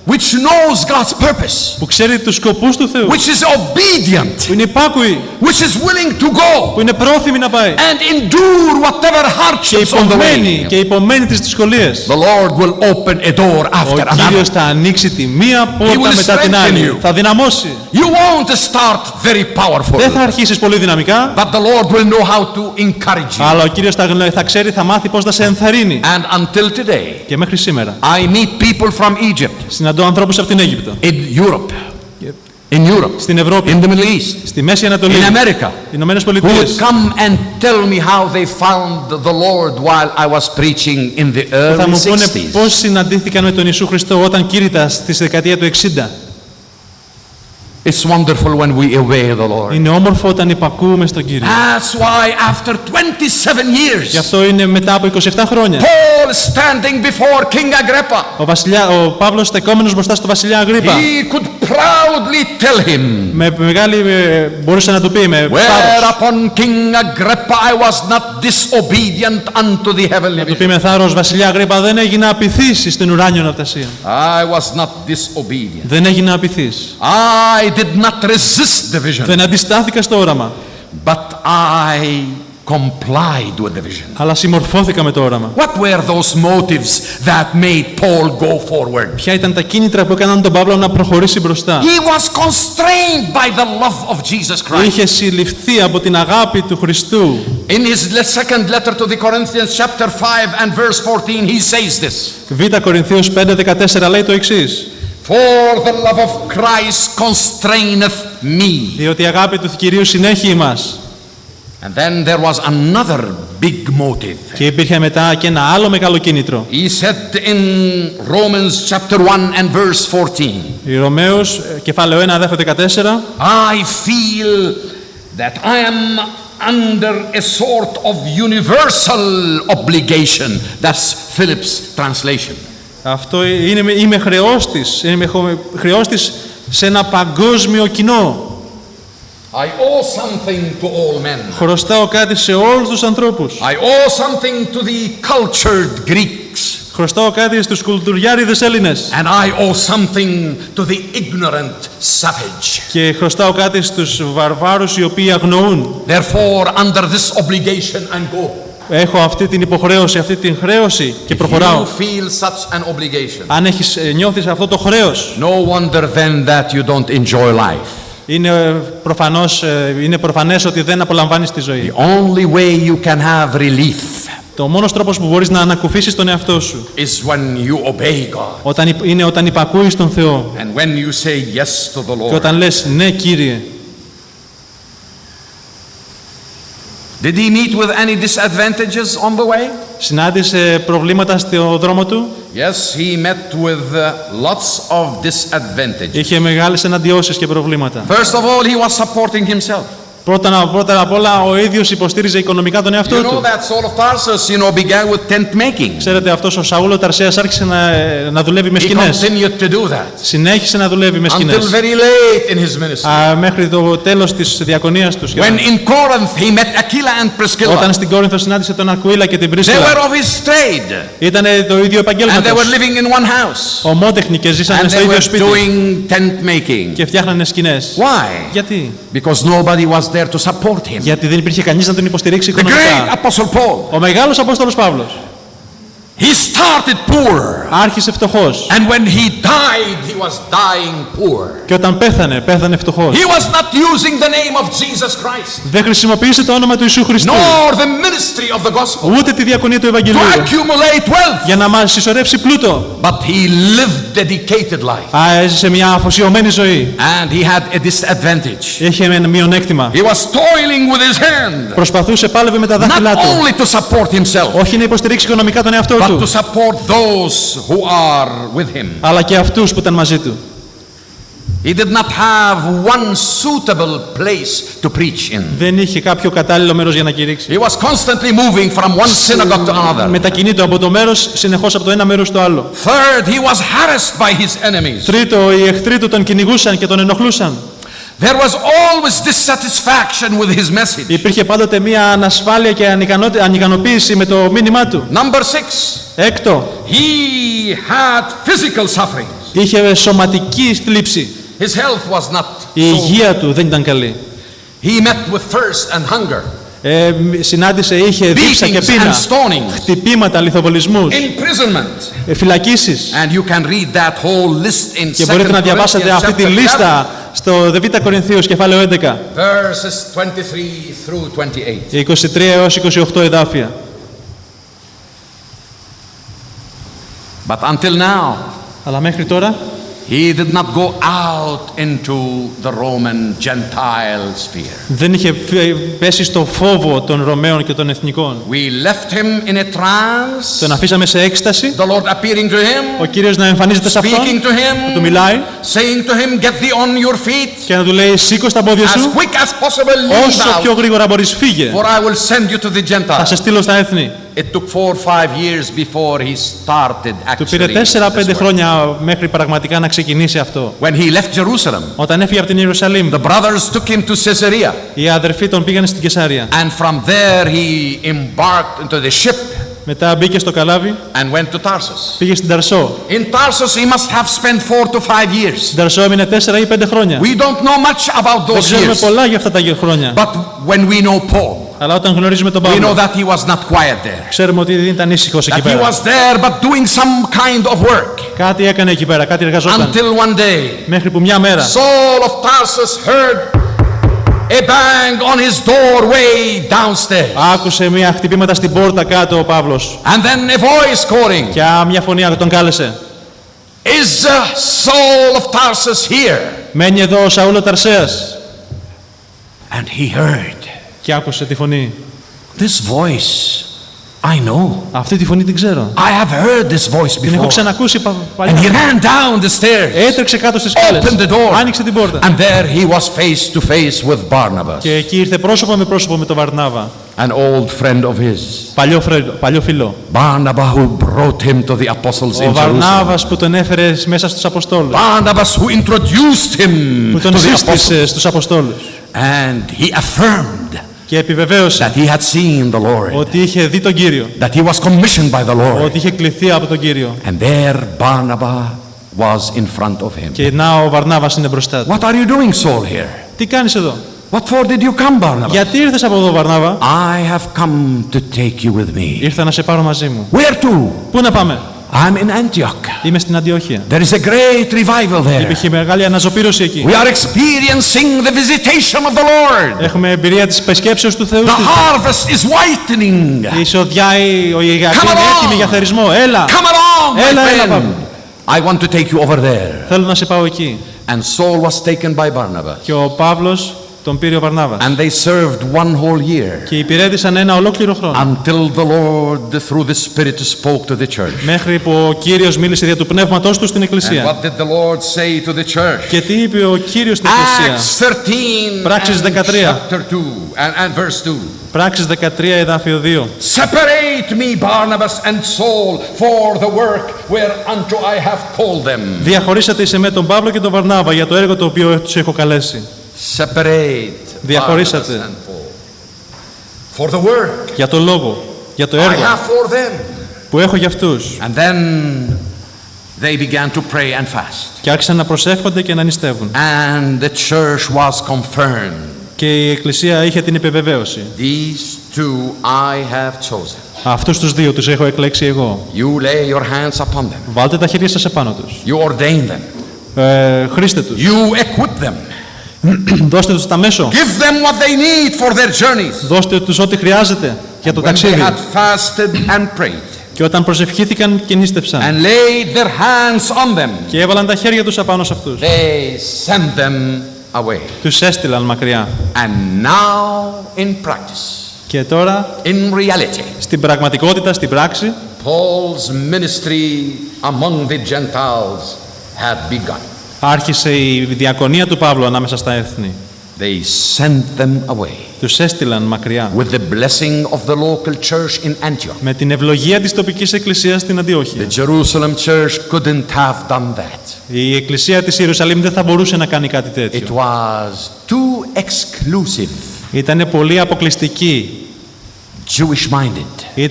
Speaker 1: which knows God's purpose,
Speaker 2: που ξέρει τους σκοπούς του Θεού,
Speaker 1: which is obedient,
Speaker 2: που είναι υπάκουη,
Speaker 1: which is willing to go
Speaker 2: που είναι πρόθυμη να πάει
Speaker 1: and endure whatever
Speaker 2: και
Speaker 1: hardships on the way,
Speaker 2: υπομένει τις δυσκολίες,
Speaker 1: the Lord will open a door after
Speaker 2: ο
Speaker 1: another.
Speaker 2: Κύριος θα ανοίξει τη μία
Speaker 1: will
Speaker 2: πόρτα μετά την
Speaker 1: strengthen
Speaker 2: άλλη.
Speaker 1: you.
Speaker 2: Θα δυναμώσει.
Speaker 1: You won't start very powerful,
Speaker 2: Δεν θα αρχίσεις πολύ δυναμικά,
Speaker 1: but the Lord will know how to encourage you.
Speaker 2: αλλά ο Κύριος θα ξέρει, θα μάθει πώς να σε ενθαρρύνει.
Speaker 1: And until today,
Speaker 2: Και μέχρι σήμερα
Speaker 1: I meet people from Egypt,
Speaker 2: συναντώ ανθρώπους από την Αίγυπτο,
Speaker 1: in Europe,
Speaker 2: στην Ευρώπη,
Speaker 1: in the Middle East,
Speaker 2: στη Μέση Ανατολή,
Speaker 1: in America,
Speaker 2: οι Ηνωμένες
Speaker 1: who
Speaker 2: Πολιτείες,
Speaker 1: would come and tell me how they found the Lord while I was preaching in the
Speaker 2: θα
Speaker 1: early
Speaker 2: μου πούνε
Speaker 1: 60s.
Speaker 2: πώς συναντήθηκαν με τον Ιησού Χριστό όταν κήρυτα στη δεκαετία του 60.
Speaker 1: It's wonderful when we obey the Lord.
Speaker 2: Είναι όμορφο όταν υπακούμε στον Κύριο.
Speaker 1: That's why after 27
Speaker 2: Γι'
Speaker 1: years,
Speaker 2: αυτό είναι μετά από 27 χρόνια.
Speaker 1: Paul standing before King Agrippa,
Speaker 2: Ο Παύλος στεκόμενος μπροστά στο βασιλιά Αγρίππα,
Speaker 1: he could proudly tell him,
Speaker 2: με μεγάλη, μπορούσε να του πει με θάρρος,
Speaker 1: whereupon King Agrippa I was not disobedient unto the heavenly
Speaker 2: να του
Speaker 1: vision.
Speaker 2: πει με θάρρος, βασιλιά Αγρίππα, δεν έγινα απειθής στην ουράνιον αυτασία.
Speaker 1: I was not disobedient.
Speaker 2: Δεν έγινα απειθής.
Speaker 1: I did not resist the vision,
Speaker 2: Δεν αντιστάθηκα στο όραμα,
Speaker 1: but I complied with the vision.
Speaker 2: αλλά συμμορφώθηκα με το όραμα.
Speaker 1: What were those motives that made Paul go forward?
Speaker 2: Ποια ήταν τα κίνητρα που έκαναν τον Παύλο να προχωρήσει μπροστά?
Speaker 1: He was constrained by the love of Jesus Christ.
Speaker 2: Είχε συλληφθεί από την αγάπη του Χριστού.
Speaker 1: In his second letter to the Corinthians chapter 5 and verse 14 he says this.
Speaker 2: Β' Κορινθίους 5:14 λέει το εξής.
Speaker 1: For the love of Christ constraineth me.
Speaker 2: Διότι η αγάπη του Κυρίου συνέχει εμάς.
Speaker 1: And then there was another big motive.
Speaker 2: Και υπήρχε μετά και ένα άλλο μεγάλο κίνητρο.
Speaker 1: He said in Romans chapter 1 and verse 14.
Speaker 2: Η Ρωμαίους, κεφάλαιο 1, αδέφο 14.
Speaker 1: I feel that I am under a sort of universal obligation. That's Philip's translation.
Speaker 2: Αυτό είμαι χρεώστης σε ένα παγκόσμιο κοινό.
Speaker 1: I owe something to all men.
Speaker 2: Χρωστάω κάτι σε όλους τους ανθρώπους.
Speaker 1: I owe something to the cultured Greeks.
Speaker 2: Χρωστάω κάτι στους κουλτουριάριδες Έλληνες.
Speaker 1: And I owe something to the ignorant savage.
Speaker 2: Και χρωστάω κάτι στους βαρβάρους οι οποίοι αγνοούν.
Speaker 1: Therefore, under this obligation, I go.
Speaker 2: Έχω αυτή την υποχρέωση, αυτή την χρέωση και προχωράω.
Speaker 1: You feel such an obligation.
Speaker 2: Αν νιώθεις αυτό το χρέος,
Speaker 1: No wonder then that you don't enjoy life.
Speaker 2: είναι προφανές ότι δεν απολαμβάνεις τη ζωή.
Speaker 1: The only way you can have relief
Speaker 2: Το μόνος τρόπος που μπορείς να ανακουφίσεις τον εαυτό σου
Speaker 1: is when you obey God.
Speaker 2: είναι όταν υπακούεις τον Θεό
Speaker 1: And when you say yes to the
Speaker 2: και
Speaker 1: Lord.
Speaker 2: όταν λες ναι Κύριε.
Speaker 1: Did he meet with any disadvantages on the way?
Speaker 2: Συνάντησε προβλήματα στο δρόμο του.
Speaker 1: Yes, he met with lots of disadvantages.
Speaker 2: Είχε μεγάλες εναντιώσεις και προβλήματα.
Speaker 1: First of all, he was supporting himself.
Speaker 2: Πρώτα απ' όλα ο ίδιος υποστήριζε οικονομικά τον εαυτό
Speaker 1: You know
Speaker 2: του.
Speaker 1: that Saul of Tarsus, began with tent making.
Speaker 2: Ξέρετε, αυτός ο Σαούλ ο Ταρσέας άρχισε να δουλεύει με
Speaker 1: He
Speaker 2: σκηνές.
Speaker 1: continued to do that
Speaker 2: Συνέχισε να δουλεύει με
Speaker 1: until
Speaker 2: σκηνές.
Speaker 1: very late in his ministry.
Speaker 2: Μέχρι το τέλος της διακονίας του.
Speaker 1: When in Corinth he met Aquila and Priscilla.
Speaker 2: Όταν στην Κόρινθο συνάντησε τον Ακουίλα και την
Speaker 1: They
Speaker 2: Πρίσκιλα.
Speaker 1: were of his trade.
Speaker 2: Ήτανε το ίδιο
Speaker 1: And they
Speaker 2: επαγγέλματος.
Speaker 1: were living in one house.
Speaker 2: Ομότεχνοι και ζήσανε
Speaker 1: And
Speaker 2: στο
Speaker 1: they
Speaker 2: ίδιο
Speaker 1: were
Speaker 2: σπίτι.
Speaker 1: doing tent making.
Speaker 2: Και φτιάχνανε σκηνές.
Speaker 1: Why?
Speaker 2: Γιατί?
Speaker 1: Because nobody was there to support him.
Speaker 2: Γιατί δεν υπήρχε κανείς να τον υποστηρίξει
Speaker 1: The great
Speaker 2: οικονομικά.
Speaker 1: Apostle Paul.
Speaker 2: Ο μεγάλος Απόστολος Παύλος
Speaker 1: He started poor.
Speaker 2: άρχισε φτωχός.
Speaker 1: And when he died, he was dying poor.
Speaker 2: Και όταν πέθανε φτωχός.
Speaker 1: He was not using the name of Jesus Christ,
Speaker 2: Δεν χρησιμοποίησε το όνομα του Ιησού Χριστού.
Speaker 1: nor the ministry of the gospel
Speaker 2: Ούτε τη διακονία του
Speaker 1: to
Speaker 2: Ευαγγελίου.
Speaker 1: accumulate wealth.
Speaker 2: Για να μας συσσωρεύσει πλούτο.
Speaker 1: But he lived dedicated life.
Speaker 2: Έζησε μια αφοσιωμένη ζωή.
Speaker 1: And he had a disadvantage.
Speaker 2: Είχε ένα μειονέκτημα.
Speaker 1: He was toiling with his hand.
Speaker 2: Προσπαθούσε, πάλευε με τα
Speaker 1: Not
Speaker 2: δάχτυλά του.
Speaker 1: only to support himself,
Speaker 2: Όχι να υποστηρίξει οικονομικά τον εαυτό
Speaker 1: but to
Speaker 2: του,
Speaker 1: support those who are with him.
Speaker 2: αλλά και αυτούς που ήταν μαζί του.
Speaker 1: He did not have one suitable place to preach in.
Speaker 2: Δεν είχε κάποιο κατάλληλο μέρος για να κηρύξει.
Speaker 1: He was constantly moving from one synagogue to another.
Speaker 2: Μετακινείται από το μέρος, συνεχώς από το ένα μέρος στο άλλο.
Speaker 1: Third, he was harassed by his enemies.
Speaker 2: Τρίτο, οι εχθροί του τον κυνηγούσαν και τον ενοχλούσαν.
Speaker 1: There was always dissatisfaction with his message.
Speaker 2: Υπήρχε πάντοτε μία ανασφάλεια και ανικανοποίηση με το μήνυμά του.
Speaker 1: Number 6,
Speaker 2: Έκτο,
Speaker 1: he had physical suffering.
Speaker 2: είχε σωματική θλίψη.
Speaker 1: His health was not
Speaker 2: Η
Speaker 1: so.
Speaker 2: υγεία του δεν ήταν καλή.
Speaker 1: He met with thirst and hunger,
Speaker 2: Είχε δίψα και
Speaker 1: beatings
Speaker 2: πείνα,
Speaker 1: and stonings,
Speaker 2: χτυπήματα, λιθοβολισμούς,
Speaker 1: imprisonment.
Speaker 2: φυλακίσεις.
Speaker 1: And you can read that whole list in
Speaker 2: Και μπορείτε να
Speaker 1: 2
Speaker 2: διαβάσετε αυτή τη
Speaker 1: Corinthians chapter
Speaker 2: λίστα στο Δ' Κορινθίους κεφάλαιο 11,
Speaker 1: 11, verses 23 through 28.
Speaker 2: 23 έως 28 εδάφια.
Speaker 1: But until now,
Speaker 2: Αλλά μέχρι τώρα
Speaker 1: he did not go out into the Roman Gentile sphere.
Speaker 2: δεν είχε πέσει στο φόβο των Ρωμαίων και των εθνικών.
Speaker 1: We left him in a trance,
Speaker 2: Τον αφήσαμε σε έκσταση,
Speaker 1: the Lord appearing to him,
Speaker 2: ο Κύριος να εμφανίζεται σε αυτόν,
Speaker 1: speaking to
Speaker 2: να του
Speaker 1: him,
Speaker 2: μιλάει
Speaker 1: saying to him, get thee on your feet,
Speaker 2: και να του λέει σήκω στα πόδια
Speaker 1: as
Speaker 2: σου,
Speaker 1: quick as possible, leave
Speaker 2: όσο πιο
Speaker 1: out,
Speaker 2: γρήγορα μπορείς φύγε,
Speaker 1: for I will send you to the
Speaker 2: θα σε
Speaker 1: Gentiles.
Speaker 2: στείλω στα έθνη.
Speaker 1: It took 4 or 5 years before he started
Speaker 2: Του πήρε
Speaker 1: actually
Speaker 2: 4-5
Speaker 1: this work.
Speaker 2: χρόνια μέχρι πραγματικά να ξεκινήσει αυτό.
Speaker 1: When he left Jerusalem,
Speaker 2: Όταν έφυγε από την Ιερουσαλήμ,
Speaker 1: the brothers took him to Caesarea,
Speaker 2: οι αδερφοί τον πήγαν στην Κεσάρια.
Speaker 1: and from there he embarked into the ship
Speaker 2: Μετά μπήκε στο καλάβι,
Speaker 1: and went to Tarsus.
Speaker 2: πήγε στην Ταρσό.
Speaker 1: In Tarsus he must have spent 4 to 5 years.
Speaker 2: Στην Ταρσό έμεινε 4 ή 5 χρόνια.
Speaker 1: We don't know much about
Speaker 2: Δεν
Speaker 1: those
Speaker 2: ξέρουμε
Speaker 1: years,
Speaker 2: πολλά για αυτά τα χρόνια.
Speaker 1: but when we know Paul,
Speaker 2: Αλλά όταν γνωρίζουμε τον
Speaker 1: we know
Speaker 2: Παύλο,
Speaker 1: that he was not quiet there,
Speaker 2: ξέρουμε ότι δεν ήταν ήσυχος εκεί
Speaker 1: that he
Speaker 2: πέρα.
Speaker 1: was there but doing some kind of work,
Speaker 2: Κάτι έκανε εκεί πέρα, κάτι εργαζόταν.
Speaker 1: until one day
Speaker 2: Μέχρι που μια μέρα
Speaker 1: Saul of Tarsus heard a bang on his doorway downstairs,
Speaker 2: άκουσε μια χτυπήματα στην πόρτα κάτω ο Παύλος.
Speaker 1: and then a voice calling,
Speaker 2: Και μια φωνή τον κάλεσε.
Speaker 1: is Saul of Tarsus here?
Speaker 2: Μένει εδώ ο Σαούλ ο Ταρσέας.
Speaker 1: And he heard,
Speaker 2: Και άκουσε τη φωνή.
Speaker 1: this voice I know,
Speaker 2: Αυτή τη φωνή την ξέρω.
Speaker 1: I have heard this voice
Speaker 2: Την έχω
Speaker 1: before.
Speaker 2: ξανακούσει
Speaker 1: And he
Speaker 2: παλιά.
Speaker 1: ran down the stairs,
Speaker 2: Έτρεξε κάτω στις σκάλες.
Speaker 1: opened the door,
Speaker 2: Άνοιξε την πόρτα.
Speaker 1: and there he was face to face with Barnabas.
Speaker 2: Και εκεί ήρθε πρόσωπο με πρόσωπο με τον Βαρνάβα.
Speaker 1: an old friend of his,
Speaker 2: παλιό φιλό.
Speaker 1: Barnabas, who brought him to the apostles
Speaker 2: Ο
Speaker 1: in Jerusalem,
Speaker 2: Βαρνάβας που τον έφερε μέσα στους Αποστόλους,
Speaker 1: Barnabas who introduced him
Speaker 2: που
Speaker 1: to
Speaker 2: τον
Speaker 1: the
Speaker 2: σύστησε
Speaker 1: apostles,
Speaker 2: στους Αποστόλους
Speaker 1: and he affirmed
Speaker 2: και επιβεβαίωσε
Speaker 1: that he had seen the Lord,
Speaker 2: ότι είχε δει τον Κύριο,
Speaker 1: that he was commissioned by the Lord,
Speaker 2: ότι είχε κληθεί από τον Κύριο.
Speaker 1: and there Barnabas was in front of him.
Speaker 2: Και να ο Βαρνάβας είναι μπροστά του.
Speaker 1: What are you doing, Saul, here?
Speaker 2: Τι κάνεις εδώ?
Speaker 1: What for did you come, Barnabas?
Speaker 2: Γιατί ήρθες από εδώ, Βαρνάβα?
Speaker 1: I have come to take you with me.
Speaker 2: Ήρθα να σε πάρω μαζί μου.
Speaker 1: Where to?
Speaker 2: Πού να πάμε?
Speaker 1: I'm in Antioch.
Speaker 2: Είμαι στην Αντιόχεια.
Speaker 1: There is a great revival there.
Speaker 2: Υπήρχε μεγάλη αναζωπήρωση εκεί.
Speaker 1: We are experiencing the visitation of the Lord.
Speaker 2: Έχουμε εμπειρία της επισκέψεως του Θεού.
Speaker 1: The harvest is whitening.
Speaker 2: Η σοδιά, η είναι
Speaker 1: Come along.
Speaker 2: έτοιμη για θερισμό. Έλα.
Speaker 1: Come along, my
Speaker 2: Έλα,
Speaker 1: friend.
Speaker 2: πάμε.
Speaker 1: I want to take you over there.
Speaker 2: Θέλω να σε πάω εκεί.
Speaker 1: And Saul was taken by Barnabas.
Speaker 2: Και ο Παύλος τον πήρε ο Βαρνάβας.
Speaker 1: And they served one whole year.
Speaker 2: Και υπηρέτησαν ένα ολόκληρο χρόνο.
Speaker 1: Until the Lord, through the Spirit, spoke to the church.
Speaker 2: Μέχρι που ο Κύριος μίλησε δια του πνεύματός του στην
Speaker 1: And
Speaker 2: Εκκλησία.
Speaker 1: what did the Lord say to the church?
Speaker 2: Και τι είπε ο Κύριος στην Εκκλησία?
Speaker 1: Acts 13
Speaker 2: Πράξεις
Speaker 1: and
Speaker 2: 13.
Speaker 1: chapter 2 and verse 2.
Speaker 2: Πράξεις 13 εδάφιο 2.
Speaker 1: Separate me, Barnabas and Saul, for the work whereunto I have called them.
Speaker 2: Διαχωρίσατε εις εμέ τον Παύλο και τον Βαρνάβα για το έργο το οποίο τους έχω καλέσει.
Speaker 1: Separate
Speaker 2: Διαχωρίσατε.
Speaker 1: Barnabas and Paul for the work
Speaker 2: Για το λόγο, για το
Speaker 1: I
Speaker 2: έργο
Speaker 1: have for them.
Speaker 2: που έχω για αυτούς.
Speaker 1: And then they began to pray and fast.
Speaker 2: Και άρχισαν να προσεύχονται και να νηστεύουν.
Speaker 1: And the church was confirmed.
Speaker 2: Και η Εκκλησία είχε την επιβεβαίωση.
Speaker 1: These two I have chosen.
Speaker 2: Αυτούς τους δύο τους έχω εκλέξει εγώ.
Speaker 1: You lay your hands upon them.
Speaker 2: Βάλτε τα χέρια σας επάνω τους.
Speaker 1: You ordain them.
Speaker 2: Χρήστε τους.
Speaker 1: You equip them.
Speaker 2: Δώστε τους τα μέσο.
Speaker 1: Give them what they need for their journeys.
Speaker 2: Δώστε τους ό,τι χρειάζεται για το
Speaker 1: When they
Speaker 2: ταξίδι.
Speaker 1: had fasted and prayed
Speaker 2: Και όταν προσευχήθηκαν και νήστευσαν
Speaker 1: and laid their hands on them,
Speaker 2: και έβαλαν τα χέρια τους απάνω σε αυτούς,
Speaker 1: they sent them away.
Speaker 2: τους έστειλαν μακριά.
Speaker 1: And now in practice,
Speaker 2: Και τώρα,
Speaker 1: in reality,
Speaker 2: στην πραγματικότητα, στην πράξη,
Speaker 1: Paul's ministry among the Gentiles had begun.
Speaker 2: άρχισε η διακονία του Παύλου ανάμεσα στα έθνη.
Speaker 1: They sent them away
Speaker 2: Τους έστειλαν μακριά
Speaker 1: with the blessing of the local church in Antioch.
Speaker 2: με την ευλογία της τοπικής εκκλησίας στην Αντιόχεια.
Speaker 1: The Jerusalem church couldn't have done that.
Speaker 2: Η εκκλησία της Ιερουσαλήμ δεν θα μπορούσε να κάνει κάτι
Speaker 1: It
Speaker 2: τέτοιο.
Speaker 1: was too exclusive,
Speaker 2: Ήτανε πολύ αποκλειστική.
Speaker 1: Jewish-minded.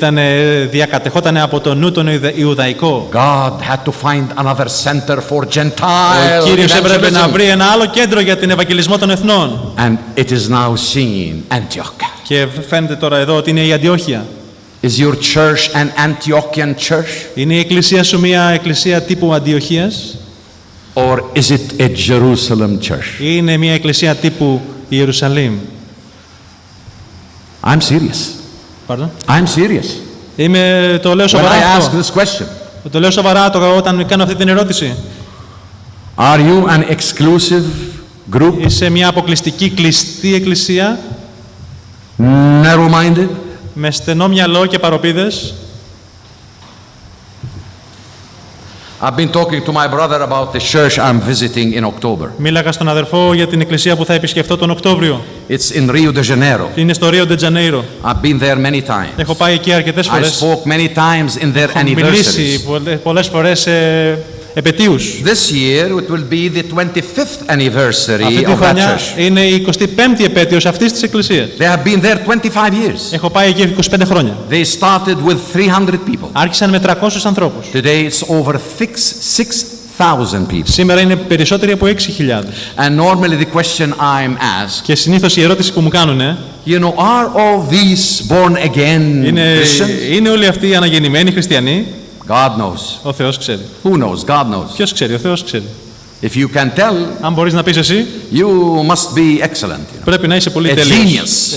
Speaker 2: Διακατεχότανε από το νου τον Ιουδαϊκό.
Speaker 1: God had to find another center for Gentile
Speaker 2: Ο Κύριος έπρεπε να
Speaker 1: evangelism.
Speaker 2: βρει ένα άλλο κέντρο για την ευαγγελισμό των εθνών.
Speaker 1: And it is now seen Antioch.
Speaker 2: Και φαίνεται τώρα εδώ ότι είναι η Αντιόχεια.
Speaker 1: Is your church an Antiochian church?
Speaker 2: Είναι η εκκλησία σου μια εκκλησία τύπου Αντιοχίας
Speaker 1: Or is it a Jerusalem church?
Speaker 2: ή είναι μια εκκλησία τύπου Ιερουσαλήμ?
Speaker 1: I'm serious.
Speaker 2: Pardon?
Speaker 1: I'm serious.
Speaker 2: Το λέω
Speaker 1: When
Speaker 2: σοβαρά
Speaker 1: I ask
Speaker 2: αυτό.
Speaker 1: this question,
Speaker 2: Το λέω σοβαρά όταν κάνω αυτή την ερώτηση.
Speaker 1: are you an exclusive group,
Speaker 2: Είσαι μια αποκλειστική κλειστή εκκλησία
Speaker 1: narrow-minded?
Speaker 2: με στενό μυαλό και παροπίδες?
Speaker 1: I've been talking to my brother about the church I'm visiting in October.
Speaker 2: Μίλαγα στον αδερφό για την εκκλησία που θα επισκεφτώ τον Οκτώβριο.
Speaker 1: It's in Rio de Janeiro.
Speaker 2: Είναι στο Ρίο ντε Τζανέιρο.
Speaker 1: I've been there many times.
Speaker 2: Έχω πάει εκεί αρκετές
Speaker 1: I
Speaker 2: φορές.
Speaker 1: spoke many times in their
Speaker 2: Έχω μιλήσει
Speaker 1: anniversaries.
Speaker 2: πολλές φορές σε επετείους.
Speaker 1: This year it will be the 25th anniversary
Speaker 2: Αυτή τη
Speaker 1: of that
Speaker 2: χρονιά
Speaker 1: church.
Speaker 2: είναι η 25η επέτειος αυτής της εκκλησίας.
Speaker 1: They have been there 25 years.
Speaker 2: Έχω πάει εκεί 25 χρόνια.
Speaker 1: They started with 300 people.
Speaker 2: Άρχισαν με 300 ανθρώπους.
Speaker 1: Today it's over 6,000 people.
Speaker 2: Σήμερα είναι περισσότεροι από 6.000.
Speaker 1: And normally the question I'm asked,
Speaker 2: Και συνήθως η ερώτηση που μου κάνουν
Speaker 1: you know, are all these born again Christians?
Speaker 2: είναι όλοι αυτοί οι αναγεννημένοι χριστιανοί?
Speaker 1: God knows.
Speaker 2: Ο Θεός ξέρει.
Speaker 1: Who knows? God knows.
Speaker 2: Ποιος ξέρει? Ο Θεός ξέρει.
Speaker 1: If you can tell,
Speaker 2: Αν μπορείς να πεις εσύ,
Speaker 1: you must be excellent. You know.
Speaker 2: πρέπει να είσαι πολύ
Speaker 1: A
Speaker 2: τέλειος.
Speaker 1: genius.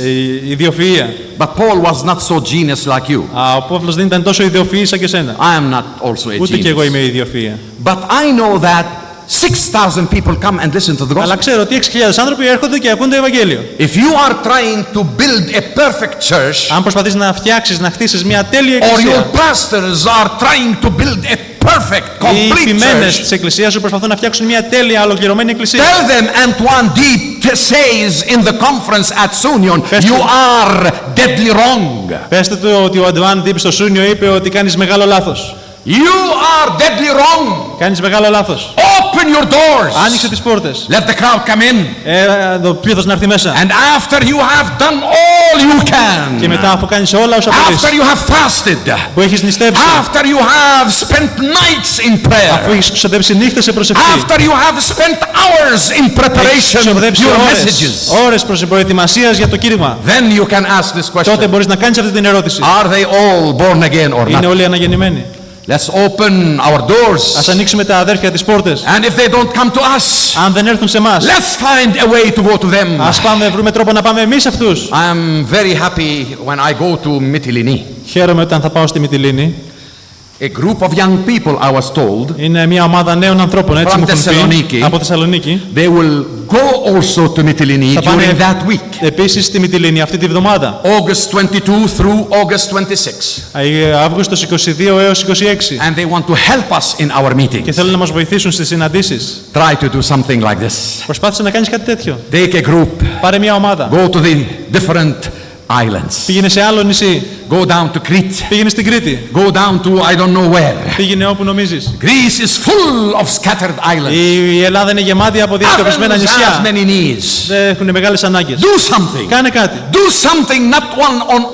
Speaker 2: Ιδιοφυΐα.
Speaker 1: But Paul was not so genius like you.
Speaker 2: Ο Παύλος δεν ήταν τόσο ιδιοφυής σαν και σένα.
Speaker 1: I am not also a
Speaker 2: Ούτε και εγώ
Speaker 1: genius.
Speaker 2: είμαι ιδιοφυΐα.
Speaker 1: But I know that 6,000 people come and listen to the
Speaker 2: Αλλά
Speaker 1: gospel.
Speaker 2: ξέρω ότι 6.000 άνθρωποι έρχονται και ακούν το Ευαγγέλιο.
Speaker 1: If you are trying to build a perfect church,
Speaker 2: Αν προσπαθείς να φτιάξεις, να χτίσεις μια τέλεια
Speaker 1: or your
Speaker 2: εκκλησία,
Speaker 1: pastors are trying to build a perfect,
Speaker 2: οι
Speaker 1: complete
Speaker 2: φημένες
Speaker 1: church,
Speaker 2: της εκκλησίας σου προσπαθούν να φτιάξουν μια τέλεια ολοκληρωμένη εκκλησία.
Speaker 1: tell them Antoine Dib says in the conference at Sunion, you are deadly wrong.
Speaker 2: Πέστε του ότι ο Antoine Dib στο Σούνιο είπε ότι κάνεις μεγάλο λάθος.
Speaker 1: You are deadly wrong.
Speaker 2: Κάνεις μεγάλο λάθος.
Speaker 1: Open your doors.
Speaker 2: Άνοιξε τις πόρτες.
Speaker 1: Let the crowd come in.
Speaker 2: Το πλήθος να έρθει μέσα.
Speaker 1: And after you have done all you can.
Speaker 2: Και μετά αφού κάνεις όλα όσα μπορείς.
Speaker 1: After you have fasted.
Speaker 2: Που έχεις νηστέψει.
Speaker 1: After you have spent nights in prayer.
Speaker 2: Αφού έχεις ξοδέψει νύχτες σε προσευχή.
Speaker 1: After you have spent hours in preparation of your messages.
Speaker 2: Ώρες προετοιμασίας για το κήρυγμα.
Speaker 1: Then you can ask this question.
Speaker 2: Τότε μπορείς να κάνεις αυτή την ερώτηση.
Speaker 1: Are they all born again or not?
Speaker 2: Είναι όλοι αναγεννημένοι.
Speaker 1: Let's open our doors.
Speaker 2: Ας ανοίξουμε τα αδέρφια τις πόρτες.
Speaker 1: And if they don't come to us,
Speaker 2: αν δεν έρθουν σε εμάς,
Speaker 1: let's find a way to go to them.
Speaker 2: ας βρούμε τρόπο να πάμε εμείς αυτούς.
Speaker 1: I am very happy when I go to Mytilene.
Speaker 2: Χαίρομαι όταν θα πάω στη Μυτιλήνη.
Speaker 1: A group of young people, I was told,
Speaker 2: είναι μια ομάδα νέων ανθρώπων, έτσι μου έχουν πει, από Θεσσαλονίκη.
Speaker 1: They will go also to Mytilene during that week.
Speaker 2: Επίσης στη Μυτιλήνη αυτή τη βδομάδα.
Speaker 1: August 22 through August 26.
Speaker 2: Αύγουστος 22 έως 26.
Speaker 1: And they want to help us in our meetings.
Speaker 2: Και θέλουν να μας βοηθήσουν στις συναντήσεις.
Speaker 1: Try to do something like this.
Speaker 2: Προσπάθησε να κάνεις κάτι τέτοιο.
Speaker 1: Take a group.
Speaker 2: Πάρε μια ομάδα.
Speaker 1: Go to the different islands.
Speaker 2: Πήγαινε σε άλλο νησί.
Speaker 1: Go down to Crete.
Speaker 2: Πήγαινε στην Κρήτη.
Speaker 1: Go down to I don't know where.
Speaker 2: Πήγαινε όπου νομίζεις.
Speaker 1: Greece is full of scattered islands.
Speaker 2: Η Ελλάδα είναι γεμάτη από διασκορπισμένα νησιά.
Speaker 1: Many needs.
Speaker 2: Έχουν μεγάλες ανάγκες.
Speaker 1: Do something.
Speaker 2: Κάνε κάτι.
Speaker 1: Do something not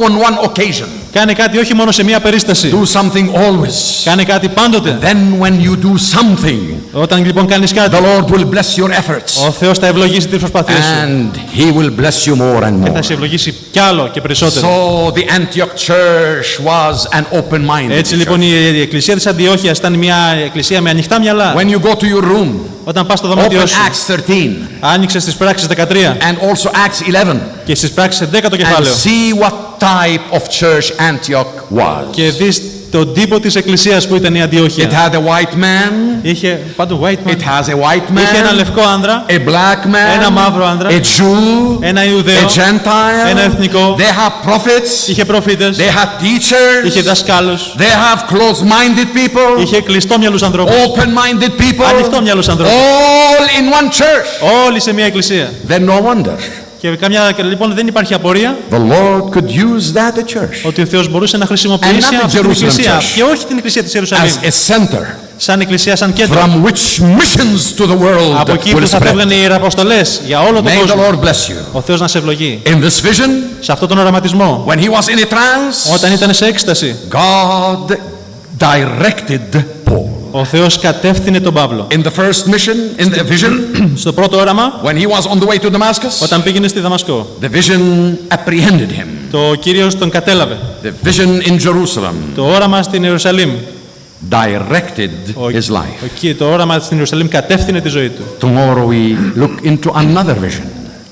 Speaker 1: on one occasion.
Speaker 2: Κάνε κάτι όχι μόνο σε μία περίσταση.
Speaker 1: Do something always.
Speaker 2: Κάνε κάτι πάντοτε.
Speaker 1: Then when you do something,
Speaker 2: όταν λοιπόν κάνεις κάτι,
Speaker 1: the Lord will bless your efforts.
Speaker 2: Ο Θεός θα ευλογήσει τις προσπάθειές σου.
Speaker 1: And He will bless you more and more.
Speaker 2: Και θα σε ευλογήσει κι άλλο και περισσότερο.
Speaker 1: So the Antioch church was an open-minded.
Speaker 2: Έτσι λοιπόν η εκκλησία της Αντιόχειας ήταν μια εκκλησία με ανοιχτά μυαλά.
Speaker 1: When you go to your room,
Speaker 2: όταν πας στο δωμάτιό σου,
Speaker 1: Acts 13.
Speaker 2: Άνοιξε στις πράξεις 13.
Speaker 1: And also Acts 11.
Speaker 2: Και στις πράξεις 11 κεφάλαιο.
Speaker 1: And see what type of church Antioch was.
Speaker 2: Και δεις τον τύπο της εκκλησίας που ήταν η Αντιόχεια.
Speaker 1: It had a white man.
Speaker 2: Είχε πάντο white man.
Speaker 1: It has a white man.
Speaker 2: Είχε ένα λευκό άνδρα.
Speaker 1: A black man.
Speaker 2: Ένα μαύρο άνδρα.
Speaker 1: A Jew.
Speaker 2: Ένα Ιουδαίο.
Speaker 1: A Gentile.
Speaker 2: Ένα εθνικό.
Speaker 1: They have prophets.
Speaker 2: Είχε προφήτες.
Speaker 1: They have teachers.
Speaker 2: Είχε δασκάλους.
Speaker 1: They have closed-minded people.
Speaker 2: Είχε κλειστόμυαλους ανθρώπους.
Speaker 1: Open-minded people.
Speaker 2: Ανοιχτόμυαλους ανθρώπους.
Speaker 1: All in one church.
Speaker 2: Όλοι σε μια εκκλησία.
Speaker 1: Then no wonder.
Speaker 2: Και λοιπόν δεν υπάρχει απορία
Speaker 1: The Lord could use that a church.
Speaker 2: ότι ο Θεός μπορούσε να χρησιμοποιήσει αυτή την εκκλησία και όχι την εκκλησία της Ιερουσαλήμ
Speaker 1: as a center.
Speaker 2: Σαν εκκλησία, σαν κέντρο.
Speaker 1: From which missions to the world
Speaker 2: από εκεί που θα φεύγαν οι ιεραποστολές για όλο τον κόσμο.
Speaker 1: May the Lord bless you.
Speaker 2: Ο Θεός να σε ευλογεί.
Speaker 1: In this vision,
Speaker 2: σε αυτόν τον οραματισμό,
Speaker 1: when he was in a trance,
Speaker 2: όταν ήταν σε έκσταση,
Speaker 1: God directed Paul.
Speaker 2: Ο Θεός κατεύθυνε τον Παύλο.
Speaker 1: In the first mission, in the vision,
Speaker 2: στο πρώτο όραμα,
Speaker 1: when he was on the way to Damascus,
Speaker 2: όταν πήγαινε στη Δαμασκό,
Speaker 1: the vision apprehended him.
Speaker 2: Το Κύριος τον κατέλαβε.
Speaker 1: The vision in Jerusalem,
Speaker 2: το όραμα στην Ιερουσαλήμ,
Speaker 1: directed his life.
Speaker 2: Το όραμα στην Ιερουσαλήμ κατεύθυνε τη ζωή του.
Speaker 1: Tomorrow we look into another vision.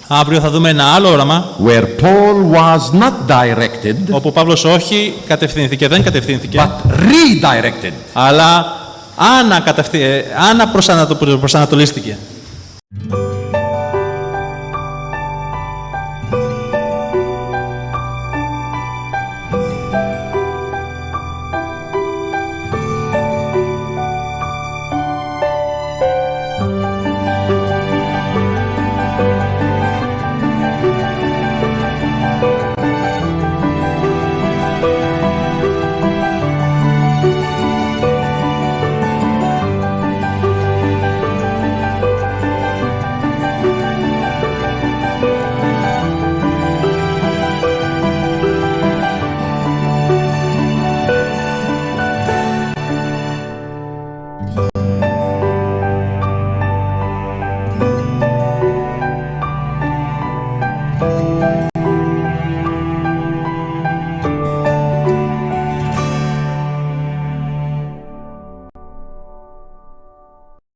Speaker 2: Αύριο θα δούμε ένα άλλο όραμα,
Speaker 1: where Paul was not directed,
Speaker 2: όπου ο Παύλος όχι κατευθύνθηκε, δεν κατευθύνθηκε,
Speaker 1: but redirected.
Speaker 2: αλλά αναπροσανατολίστηκε.